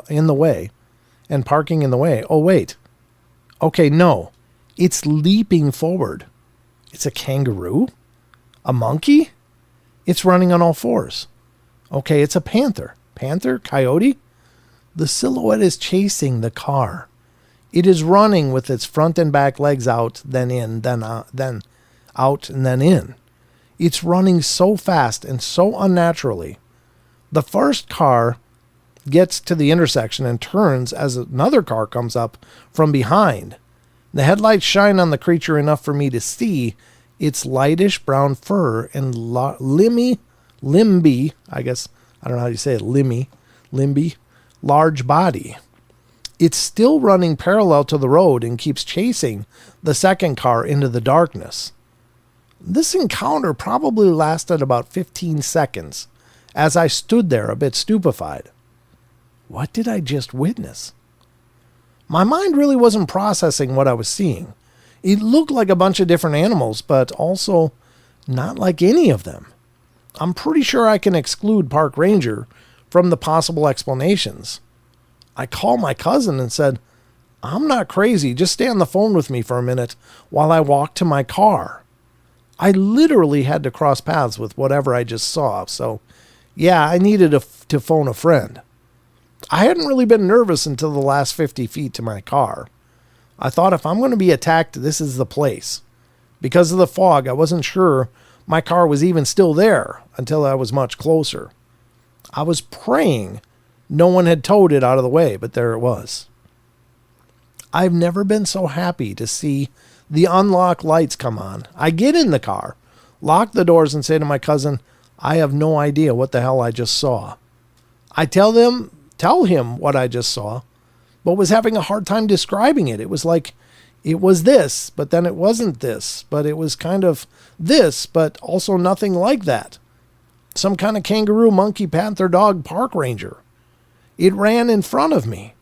in the way. And parking in the way. Oh, wait. Okay, no. It's leaping forward. It's a kangaroo? A monkey? It's running on all fours. Okay, it's a panther. Panther? Coyote? The silhouette is chasing the car. It is running with its front and back legs out, then in, then out, and then in. It's running so fast and so unnaturally. The first car gets to the intersection and turns as another car comes up from behind. The headlights shine on the creature enough for me to see its lightish brown fur and limby, I guess, I don't know how you say it, limby, large body. It's still running parallel to the road and keeps chasing the second car into the darkness. This encounter probably lasted about 15 seconds as I stood there a bit stupefied. What did I just witness? My mind really wasn't processing what I was seeing. It looked like a bunch of different animals, but also not like any of them. I'm pretty sure I can exclude park ranger from the possible explanations. I called my cousin and said, I'm not crazy. Just stay on the phone with me for a minute while I walk to my car. I literally had to cross paths with whatever I just saw. So, yeah, I needed to phone a friend. I hadn't really been nervous until the last 50 feet to my car. I thought if I'm going to be attacked, this is the place. Because of the fog, I wasn't sure my car was even still there until I was much closer. I was praying no one had towed it out of the way, but there it was. I've never been so happy to see the unlocked lights come on. I get in the car, lock the doors, and say to my cousin, I have no idea what the hell I just saw. I tell him what I just saw, but was having a hard time describing it. It was like, it was this, but then it wasn't this, but it was kind of this, but also nothing like that. Some kind of kangaroo, monkey, panther, dog, park ranger. It ran in front of me.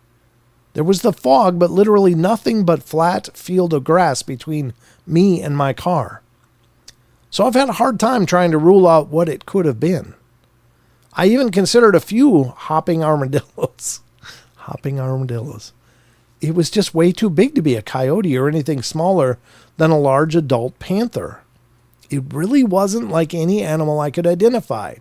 There was the fog, but literally nothing but flat field of grass between me and my car. So I've had a hard time trying to rule out what it could have been. I even considered a few hopping armadillos. It was just way too big to be a coyote or anything smaller than a large adult panther. It really wasn't like any animal I could identify.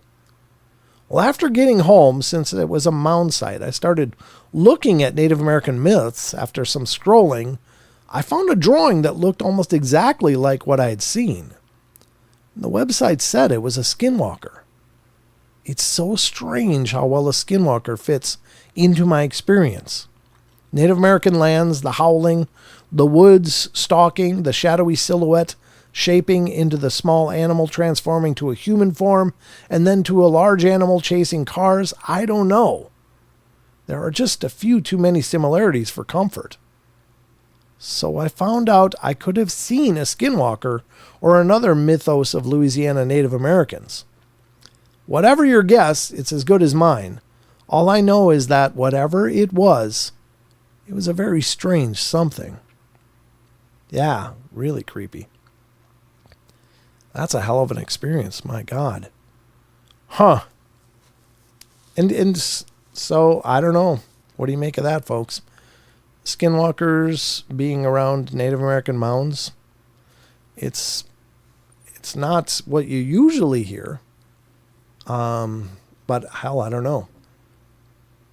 Well, after getting home, since it was a mound site, I started looking at Native American myths. After some scrolling, I found a drawing that looked almost exactly like what I had seen. The website said it was a skinwalker. It's so strange how well a skinwalker fits into my experience. Native American lands, the howling, the woods stalking, the shadowy silhouette shaping into the small animal transforming to a human form, and then to a large animal chasing cars. I don't know. There are just a few too many similarities for comfort. So I found out I could have seen a skinwalker or another mythos of Louisiana Native Americans. Whatever your guess, it's as good as mine. All I know is that whatever it was a very strange something. Yeah, really creepy. That's a hell of an experience. My God. Huh. And so, I don't know. What do you make of that, folks? Skinwalkers being around Native American mounds. It's not what you usually hear. But hell, I don't know.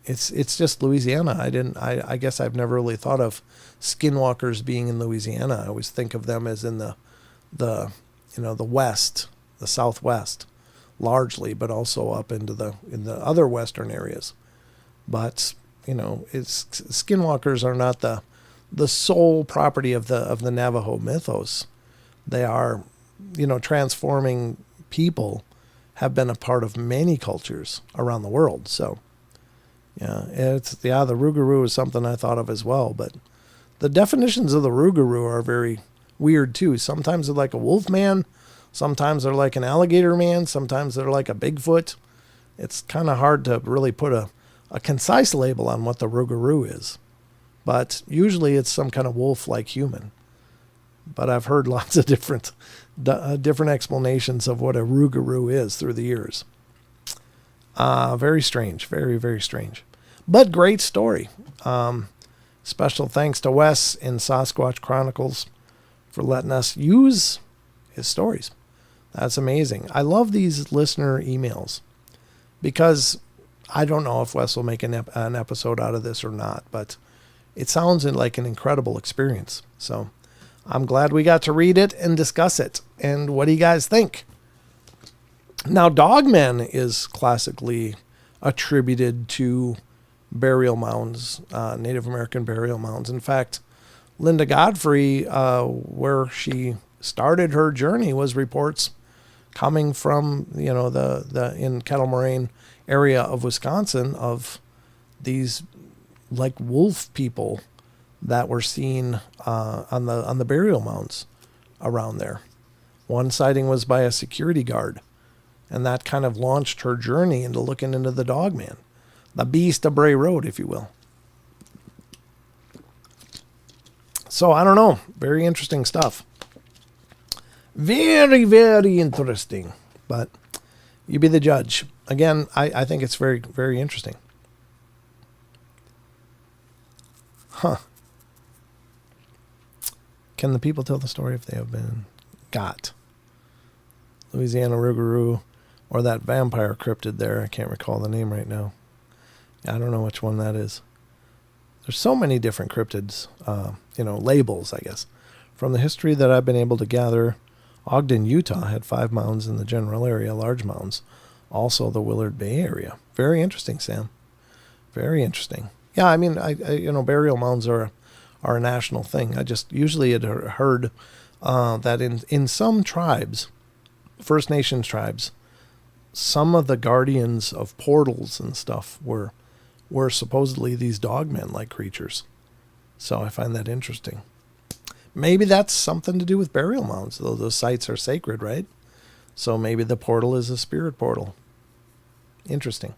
It's just Louisiana. I guess I've never really thought of skinwalkers being in Louisiana. I always think of them as in the west, the southwest, largely, but also up into in the other western areas. But skinwalkers are not the sole property of the Navajo mythos. They are, transforming people have been a part of many cultures around the world. So, the Rougarou is something I thought of as well. But the definitions of the Rougarou are very weird too. Sometimes they're like a wolf man, sometimes they're like an alligator man, sometimes they're like a Bigfoot. It's kind of hard to really put a concise label on what the Rougarou is. But usually it's some kind of wolf-like human. But I've heard lots of different explanations of what a Rougarou is through the years. Very strange. Very, very strange. But great story. Special thanks to Wes in Sasquatch Chronicles for letting us use his stories. That's amazing. I love these listener emails because I don't know if Wes will make an episode out of this or not, but it sounds like an incredible experience. So I'm glad we got to read it and discuss it. And what do you guys think? Now, Dogman is classically attributed to burial mounds, Native American burial mounds. In fact, Linda Godfrey, where she started her journey, was reports coming from, the in Kettle Moraine area of Wisconsin of these like wolf people that were seen on the burial mounds around there. One sighting was by a security guard, and that kind of launched her journey into looking into the Dogman, the beast of Bray Road, if you will. So I don't know. Very interesting stuff. Very, very interesting. But you be the judge. Again, I think it's very, very interesting. Huh. Can the people tell the story if they have been got? Louisiana Rougarou or that vampire cryptid there. I can't recall the name right now. I don't know which one that is. There's so many different cryptids, labels, I guess. From the history that I've been able to gather, Ogden, Utah had 5 mounds in the general area, large mounds. Also the Willard Bay area. Very interesting, Sam. Very interesting. Yeah, I mean, I burial mounds are a national thing. I just usually had heard that in some tribes, First Nations tribes, some of the guardians of portals and stuff were supposedly these dogmen-like creatures. So I find that interesting. Maybe that's something to do with burial mounds, though those sites are sacred, right? So maybe the portal is a spirit portal. Interesting.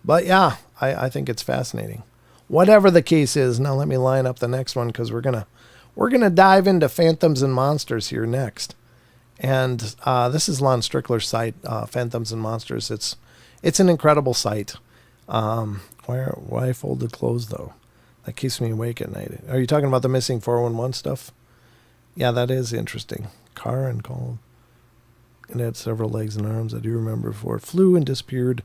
But yeah, I think it's fascinating. Whatever the case is, now let me line up the next one because we're gonna dive into phantoms and monsters here next. And this is Lon Strickler's site, Phantoms and Monsters. It's an incredible site. Why folded clothes though? That keeps me awake at night. Are you talking about the missing 411 stuff? Yeah, that is interesting. Car and called. It had several legs and arms. I do remember before it flew and disappeared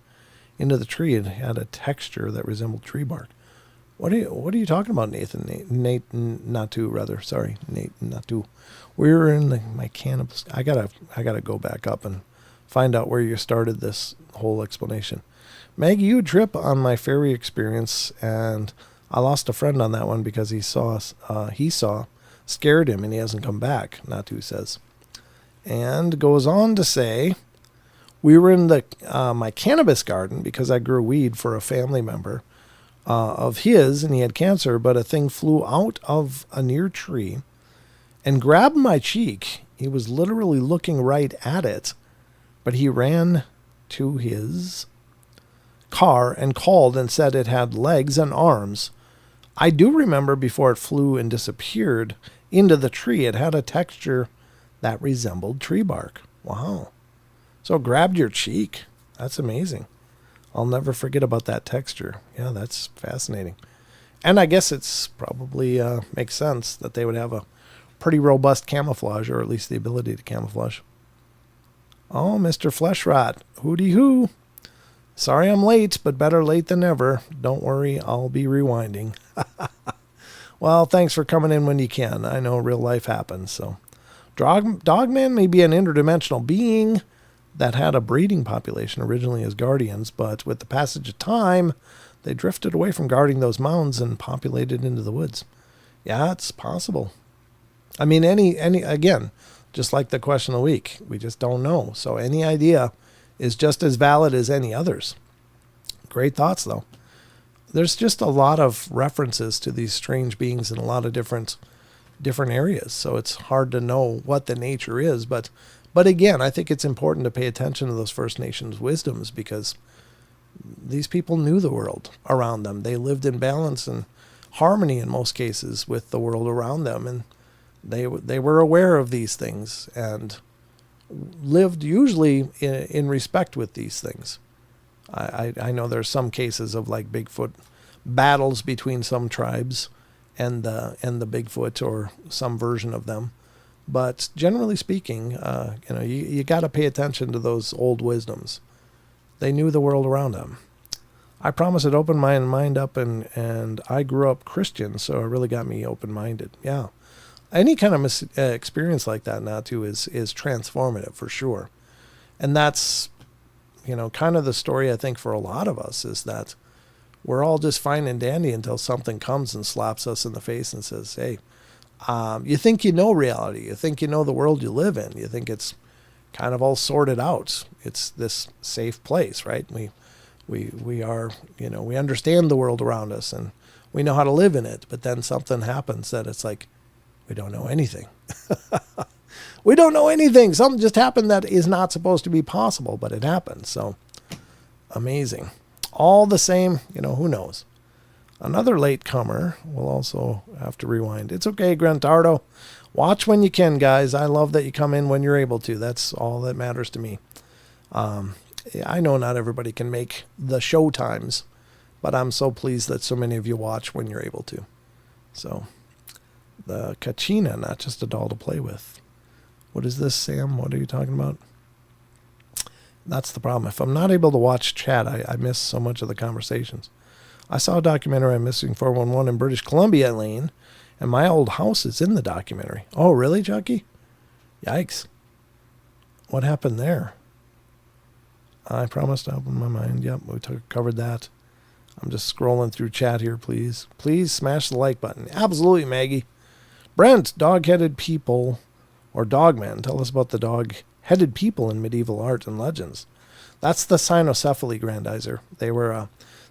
into the tree. It had a texture that resembled tree bark. What are you talking about, Nathan? Nate Natu, rather. Sorry, Nate Natu. We're in my cannabis. I gotta go back up and find out where you started this whole explanation. Maggie, you trip on my ferry experience, and I lost a friend on that one because he saw scared him, and he hasn't come back. Natu says, and goes on to say, we were in my cannabis garden because I grew weed for a family member of his, and he had cancer, but a thing flew out of a near tree and grabbed my cheek. He was literally looking right at it, but he ran to his car and called and said it had legs and arms. I do remember before it flew and disappeared into the tree, it had a texture that resembled tree bark. Wow. So it grabbed your cheek. That's amazing. I'll never forget about that texture. Yeah, that's fascinating. And I guess it's probably makes sense that they would have a pretty robust camouflage, or at least the ability to camouflage. Oh, Mr. Fleshrot. Hooty hoo. Sorry I'm late, but better late than never. Don't worry, I'll be rewinding. Well, thanks for coming in when you can. I know real life happens. So, Dogman may be an interdimensional being that had a breeding population originally as guardians, but with the passage of time, they drifted away from guarding those mounds and populated into the woods. Yeah, it's possible. I mean, any again, just like the question of the week, we just don't know. So any idea is just as valid as any others. Great thoughts, though. There's just a lot of references to these strange beings in a lot of different areas, so it's hard to know what the nature is. But again, I think it's important to pay attention to those First Nations wisdoms, because these people knew the world around them. They lived in balance and harmony in most cases with the world around them, and they were aware of these things and lived usually in respect with these things. I know there's some cases of like Bigfoot battles between some tribes and the Bigfoot or some version of them, but generally speaking, you got to pay attention to those old wisdoms. They knew the world around them. I promise it opened my mind up, and I grew up Christian, so it really got me open-minded. Yeah. Any kind of experience like that now, too, is transformative for sure. And that's, kind of the story, I think, for a lot of us, is that we're all just fine and dandy until something comes and slaps us in the face and says, hey, you think you know reality. You think you know the world you live in. You think it's kind of all sorted out. It's this safe place, right? We are, we understand the world around us and we know how to live in it. But then something happens that it's like, we don't know anything. We don't know anything. Something just happened that is not supposed to be possible, but it happened. So amazing. All the same, who knows? Another latecomer will also have to rewind. It's okay, Grantardo. Watch when you can, guys. I love that you come in when you're able to. That's all that matters to me. I know not everybody can make the show times, but I'm so pleased that so many of you watch when you're able to. So, the Kachina, not just a doll to play with. What is this, Sam? What are you talking about? That's the problem. If I'm not able to watch chat, I miss so much of the conversations. I saw a documentary on Missing 411 in British Columbia, Lane, and my old house is in the documentary. Oh, really, Chucky? Yikes. What happened there? I promised to open my mind. Yep, we covered that. I'm just scrolling through chat here, please. Please smash the like button. Absolutely, Maggie. Brent, dog-headed people, or Dogman, tell us about the dog-headed people in medieval art and legends. That's the Cynocephaly, Grandizer. They were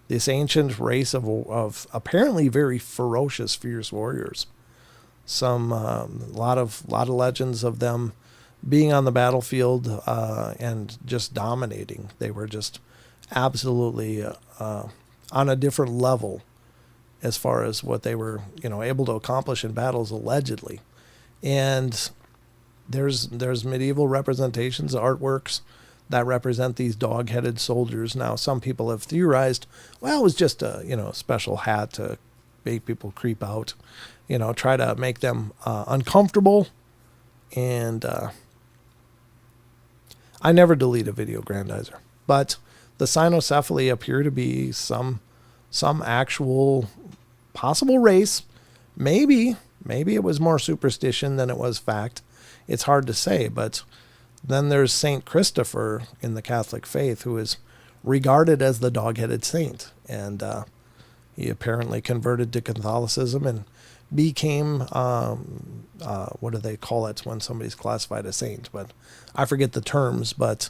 this ancient race of apparently very ferocious, fierce warriors. Some a lot of legends of them being on the battlefield and just dominating. They were just absolutely on a different level as far as what they were, able to accomplish in battles, allegedly. And there's medieval representations, artworks that represent these dog-headed soldiers. Now, some people have theorized, well, it was just a special hat to make people creep out, try to make them uncomfortable. And I never delete a video, Grandizer, but the Cynocephaly appear to be some actual possible race. Maybe it was more superstition than it was fact. It's hard to say, but then there's Saint Christopher in the Catholic faith, who is regarded as the dog-headed saint. And he apparently converted to Catholicism and became, what do they call it when somebody's classified a saint? But I forget the terms, but,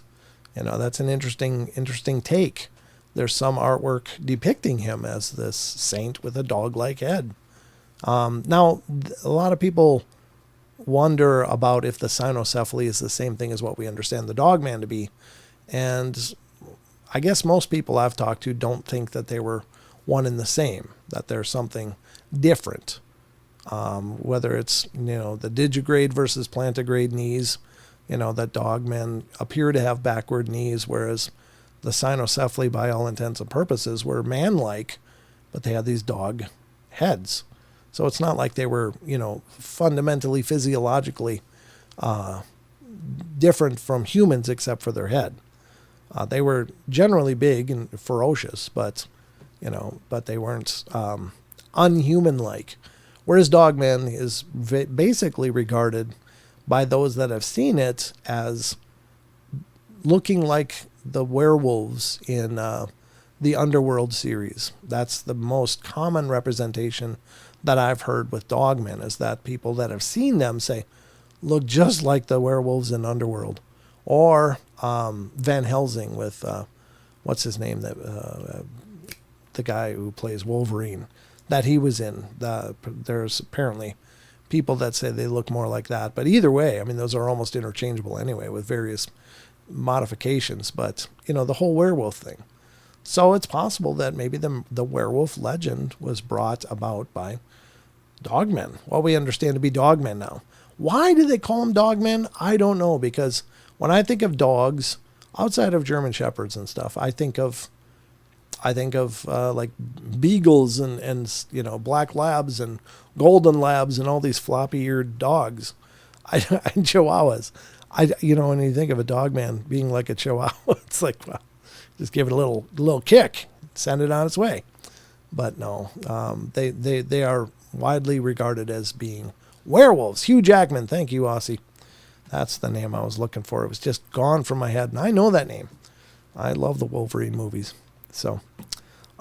that's an interesting take. There's some artwork depicting him as this saint with a dog-like head. Now, a lot of people wonder about if the Cynocephaly is the same thing as what we understand the Dogman to be. And I guess most people I've talked to don't think that they were one and the same, that there's something different. Whether it's, the digigrade versus plantigrade knees, that dogmen appear to have backward knees, whereas the cynocephaly, by all intents and purposes, were man-like, but they had these dog heads. So it's not like they were, fundamentally, physiologically different from humans except for their head. They were generally big and ferocious, but they weren't unhuman-like. Whereas Dogman is basically regarded by those that have seen it as looking like the werewolves in the Underworld series. That's the most common representation that I've heard with Dogmen, is that people that have seen them say, look just like the werewolves in Underworld. Or Van Helsing with, what's his name, the guy who plays Wolverine, that he was in. There's apparently people that say they look more like that. But either way, I mean, those are almost interchangeable anyway with various modifications. But, the whole werewolf thing. So it's possible that maybe the werewolf legend was brought about by dogmen. What we understand to be dogmen now. Why do they call them dogmen? I don't know, because when I think of dogs, outside of German Shepherds and stuff, I think of like beagles and black labs and golden labs and all these floppy-eared dogs, and chihuahuas. When you think of a dogman being like a chihuahua, it's like, well, just give it a little kick, send it on its way. But no, they are widely regarded as being werewolves. Hugh Jackman, thank you, Aussie. That's the name I was looking for. It was just gone from my head, and I know that name. I love the Wolverine movies. So,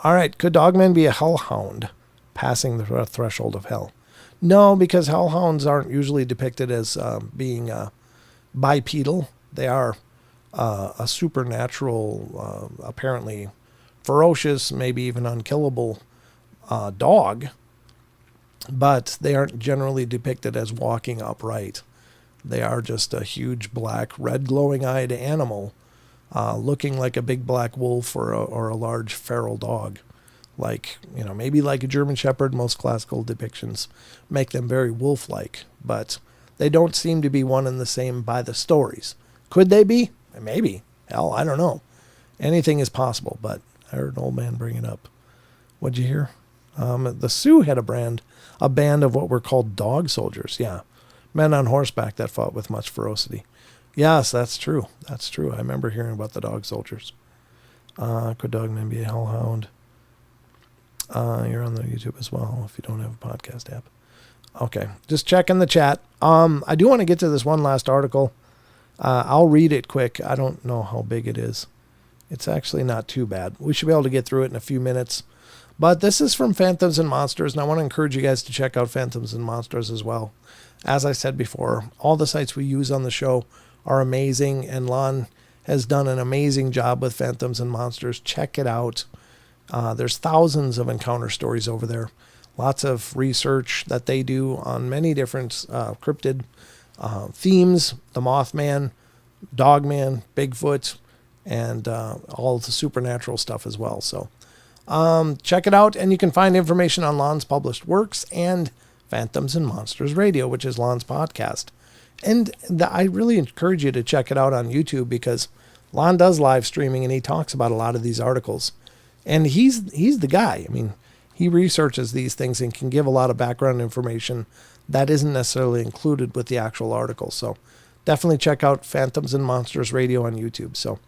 all right, could Dogman be a hellhound passing the threshold of hell? No, because hellhounds aren't usually depicted as being bipedal. They are a supernatural, apparently ferocious, maybe even unkillable dog, but they aren't generally depicted as walking upright. They are just a huge black, red glowing-eyed animal looking like a big black wolf or a large feral dog. Maybe like a German Shepherd. Most classical depictions make them very wolf-like, but they don't seem to be one and the same by the stories. Could they be? Maybe. Hell, I don't know. Anything is possible, but I heard an old man bring it up. What'd you hear? The Sioux had a band of what were called dog soldiers. Yeah. Men on horseback that fought with much ferocity. Yes, that's true. That's true. I remember hearing about the dog soldiers. Could Dogman be a hellhound? You're on the YouTube as well if you don't have a podcast app. Okay, just checking the chat. I do want to get to this one last article. I'll read it quick. I don't know how big it is. It's actually not too bad. We should be able to get through it in a few minutes. But this is from Phantoms and Monsters, and I want to encourage you guys to check out Phantoms and Monsters as well. As I said before, all the sites we use on the show are amazing, and Lon has done an amazing job with Phantoms and Monsters. Check it out. There's thousands of encounter stories over there. Lots of research that they do on many different cryptid themes. The Mothman, Dogman, Bigfoot, and all the supernatural stuff as well. So check it out, and you can find information on Lon's published works and Phantoms and Monsters Radio, which is Lon's podcast. And I really encourage you to check it out on YouTube, because Lon does live streaming and he talks about a lot of these articles. And he's the guy. I mean, he researches these things and can give a lot of background information that isn't necessarily included with the actual article. So definitely check out Phantoms and Monsters Radio on YouTube. So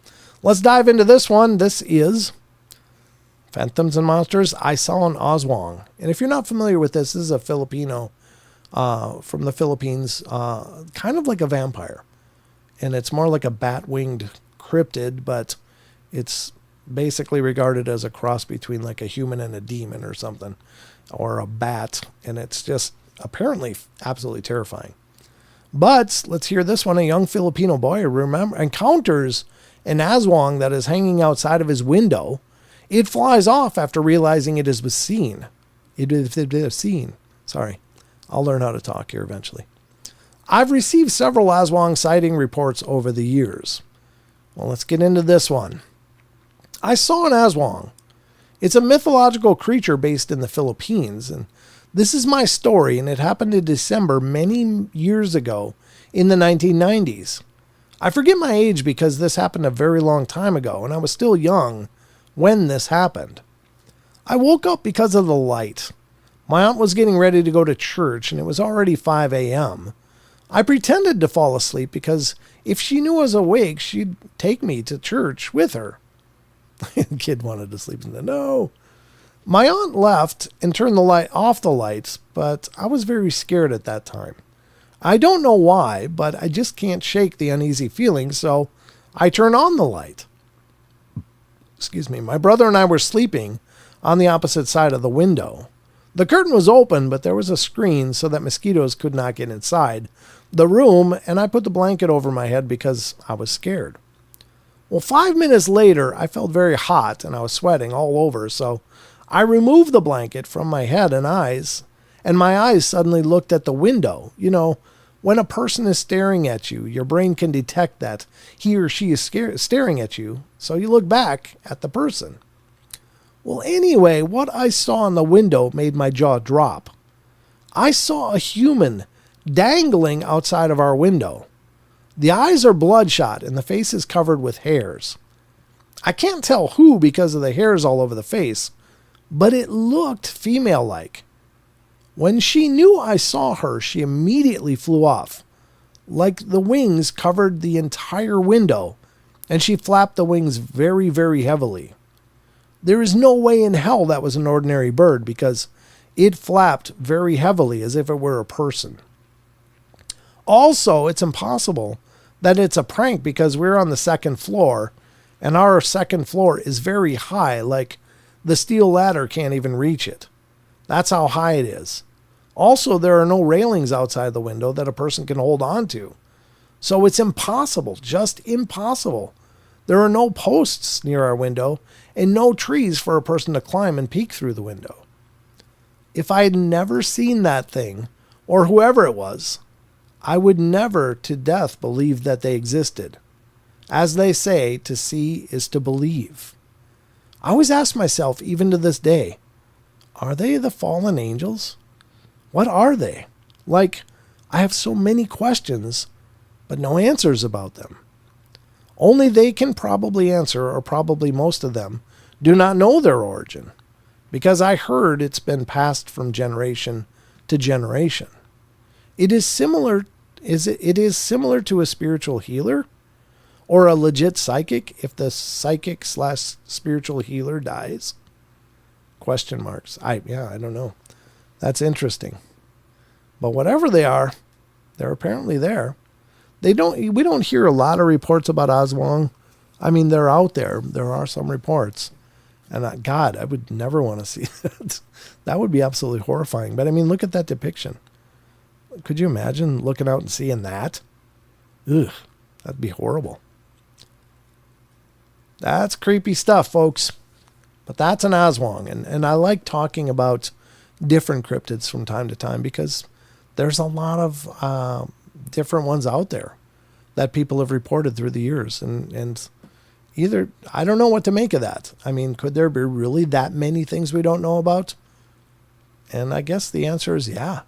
let's dive into this one. This is Phantoms and Monsters, Asuang. And if you're not familiar with this is a Filipino from the Philippines, kind of like a vampire. And it's more like a bat-winged cryptid, but it's basically regarded as a cross between like a human and a demon or something, or a bat. And it's just apparently absolutely terrifying. But let's hear this one. A young Filipino boy encounters an Asuang that is hanging outside of his window. It flies off after realizing it is seen. Sorry. I'll learn how to talk here eventually. I've received several Asuang sighting reports over the years. Well, let's get into this one. I saw an Asuang. It's a mythological creature based in the Philippines, and this is my story, and it happened in December many years ago in the 1990s. I forget my age because this happened a very long time ago, and I was still young when this happened. I woke up because of the light. My aunt was getting ready to go to church, and it was already 5 a.m. I pretended to fall asleep because if she knew I was awake, she'd take me to church with her. The kid wanted to sleep in the no. My aunt left and turned off the lights, but I was very scared at that time. I don't know why, but I just can't shake the uneasy feeling, so I turned on the light. Excuse me. My brother and I were sleeping on the opposite side of the window. The curtain was open, but there was a screen so that mosquitoes could not get inside the room, and I put the blanket over my head because I was scared. Well, 5 minutes later, I felt very hot and I was sweating all over, so I removed the blanket from my head and eyes, and my eyes suddenly looked at the window. You know, when a person is staring at you, your brain can detect that he or she is staring at you, so you look back at the person. Well, anyway, what I saw in the window made my jaw drop. I saw a human dangling outside of our window. The eyes are bloodshot and the face is covered with hairs. I can't tell who because of the hairs all over the face, but it looked female-like. When she knew I saw her, she immediately flew off, like the wings covered the entire window, and she flapped the wings very, very heavily. There is no way in hell that was an ordinary bird because it flapped very heavily as if it were a person. Also, it's impossible that it's a prank because we're on the second floor, and our second floor is very high, like the steel ladder can't even reach it. That's how high it is. Also, there are no railings outside the window that a person can hold on to. So it's impossible, just impossible. There are no posts near our window and no trees for a person to climb and peek through the window. If I had never seen that thing, or whoever it was, I would never to death believe that they existed. As they say, to see is to believe. I always ask myself, even to this day, are they the fallen angels? What are they? Like, I have so many questions, but no answers about them. Only they can probably answer, or probably most of them do not know their origin, because I heard it's been passed from generation to generation. It is similar to a spiritual healer or a legit psychic if the psychic/spiritual healer dies. Question marks. I don't know. That's interesting. But whatever they are, they're apparently there. We don't hear a lot of reports about Asuang. I mean, they're out there. There are some reports. And God, I would never want to see that. That would be absolutely horrifying. But I mean, look at that depiction. Could you imagine looking out and seeing that? Ugh, that'd be horrible. That's creepy stuff, folks. But that's an Asuang. And I like talking about different cryptids from time to time because there's a lot of different ones out there that people have reported through the years. And either, I don't know what to make of that. I mean, could there be really that many things we don't know about? And I guess the answer is yeah.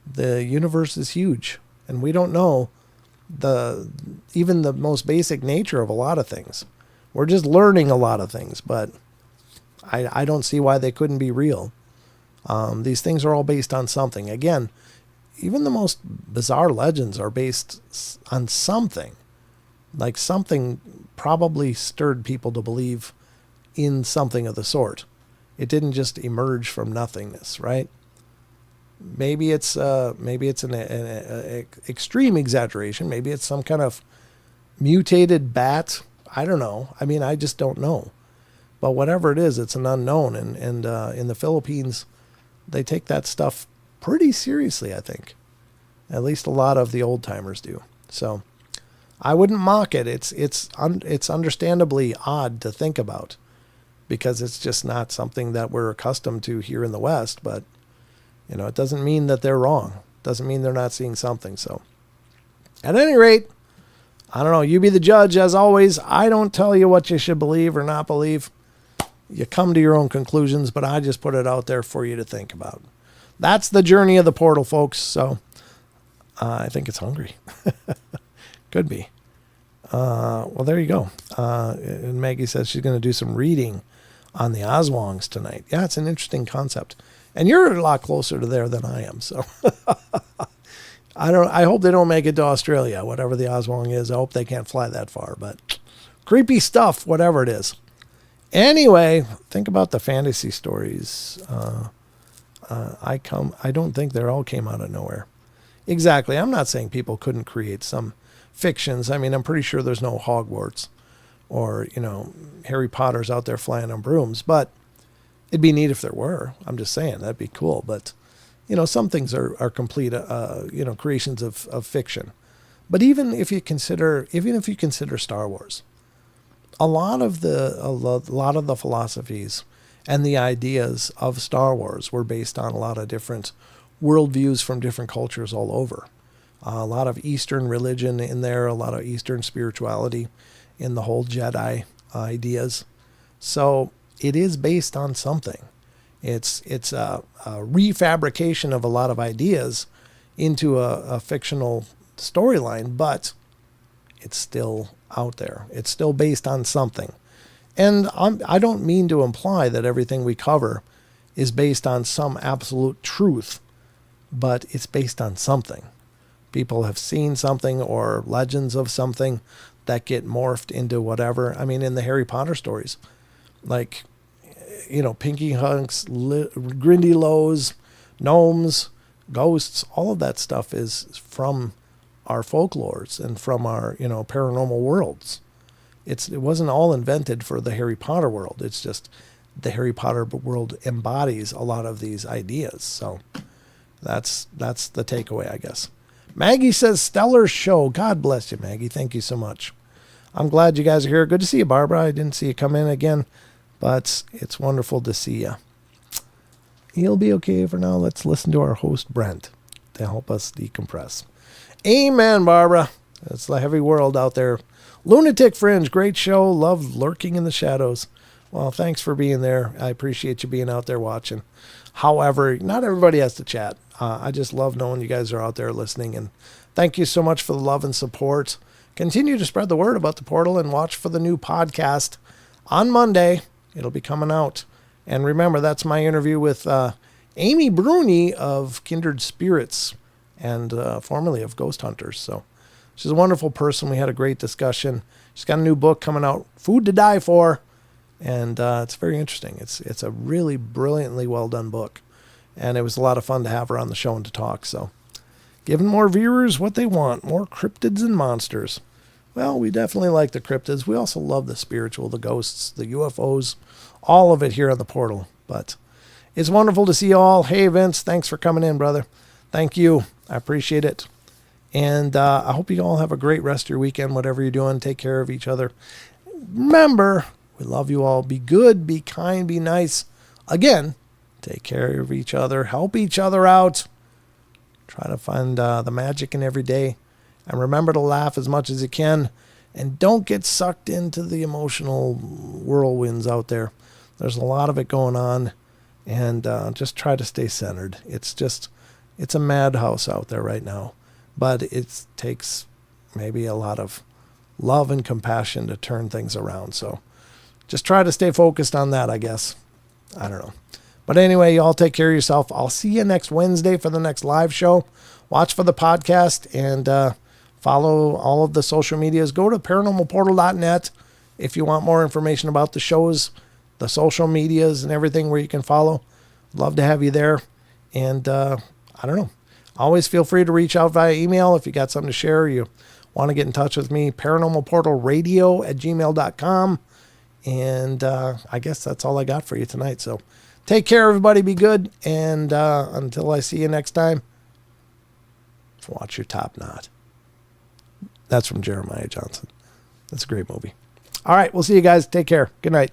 The universe is huge, and we don't know even the most basic nature of a lot of things. We're just learning a lot of things, but I don't see why they couldn't be real. These things are all based on something. Again, even the most bizarre legends are based on something. Like something probably stirred people to believe in something of the sort. It didn't just emerge from nothingness, right? Maybe it's an extreme exaggeration. Maybe it's some kind of mutated bat. I don't know. I mean, I just don't know. But whatever it is, it's an unknown. And in the Philippines, they take that stuff pretty seriously, I think. At least a lot of the old timers do. So I wouldn't mock it. It's understandably odd to think about because it's just not something that we're accustomed to here in the West. But you know, it doesn't mean that they're wrong. It doesn't mean they're not seeing something. So at any rate, I don't know. You be the judge. As always, I don't tell you what you should believe or not believe. You come to your own conclusions, but I just put it out there for you to think about. That's the journey of the portal, folks. So I think it's hungry. Could be. Well, there you go. And Maggie says she's going to do some reading on the Asuangs tonight. Yeah, it's an interesting concept. And you're a lot closer to there than I am. So I hope they don't make it to Australia, whatever the Asuang is. I hope they can't fly that far. But creepy stuff, whatever it is. Anyway, think about the fantasy stories. I don't think they all came out of nowhere. Exactly. I'm not saying people couldn't create some fictions. I mean, I'm pretty sure there's no Hogwarts or, Harry Potter's out there flying on brooms, but it'd be neat if there were. I'm just saying that'd be cool. But, some things are complete, creations of fiction. But even if you consider Star Wars, a lot of the philosophies and the ideas of Star Wars were based on a lot of different worldviews from different cultures all over. A lot of Eastern religion in there, a lot of Eastern spirituality in the whole Jedi ideas. So it is based on something. It's a refabrication of a lot of ideas into a fictional storyline, but it's still out there. It's still based on something. And I don't mean to imply that everything we cover is based on some absolute truth, but it's based on something. People have seen something or legends of something that get morphed into whatever. I mean, in the Harry Potter stories, like, Pinky Hunks, Grindy Lows, gnomes, ghosts, all of that stuff is from our folklores and from our, paranormal worlds. It wasn't all invented for the Harry Potter world. It's just the Harry Potter world embodies a lot of these ideas. So that's the takeaway, I guess. Maggie says, stellar show. God bless you, Maggie. Thank you so much. I'm glad you guys are here. Good to see you, Barbara. I didn't see you come in again, but it's wonderful to see you. He'll be okay for now. Let's listen to our host, Brent, to help us decompress. Amen, Barbara. It's the heavy world out there. Lunatic Fringe, great show. Love lurking in the shadows. Well, thanks for being there. I appreciate you being out there watching. However, not everybody has to chat. I just love knowing you guys are out there listening. And thank you so much for the love and support. Continue to spread the word about the portal and watch for the new podcast on Monday. It'll be coming out. And remember, that's my interview with Amy Bruni of Kindred Spirits and formerly of Ghost Hunters. So she's a wonderful person. We had a great discussion. She's got a new book coming out, Food to Die For. And it's very interesting. It's a really brilliantly well done book. And it was a lot of fun to have her on the show and to talk. So giving more viewers what they want, more cryptids and monsters. Well, we definitely like the cryptids. We also love the spiritual, the ghosts, the UFOs, all of it here on the portal. But it's wonderful to see you all. Hey, Vince, thanks for coming in, brother. Thank you. I appreciate it. And I hope you all have a great rest of your weekend, whatever you're doing. Take care of each other. Remember, we love you all. Be good, be kind, be nice. Again, take care of each other. Help each other out. Try to find the magic in every day. And remember to laugh as much as you can. And don't get sucked into the emotional whirlwinds out there. There's a lot of it going on. And just try to stay centered. It's a madhouse out there right now. But it takes maybe a lot of love and compassion to turn things around. So just try to stay focused on that, I guess. I don't know. But anyway, you all take care of yourself. I'll see you next Wednesday for the next live show. Watch for the podcast and follow all of the social medias. Go to paranormalportal.net if you want more information about the shows, the social medias, and everything where you can follow. Love to have you there. And I don't know. Always feel free to reach out via email if you got something to share or you want to get in touch with me. paranormalportalradio@gmail.com. And I guess that's all I got for you tonight. So take care, everybody. Be good. And until I see you next time, watch your top knot. That's from Jeremiah Johnson. That's a great movie. All right. We'll see you guys. Take care. Good night.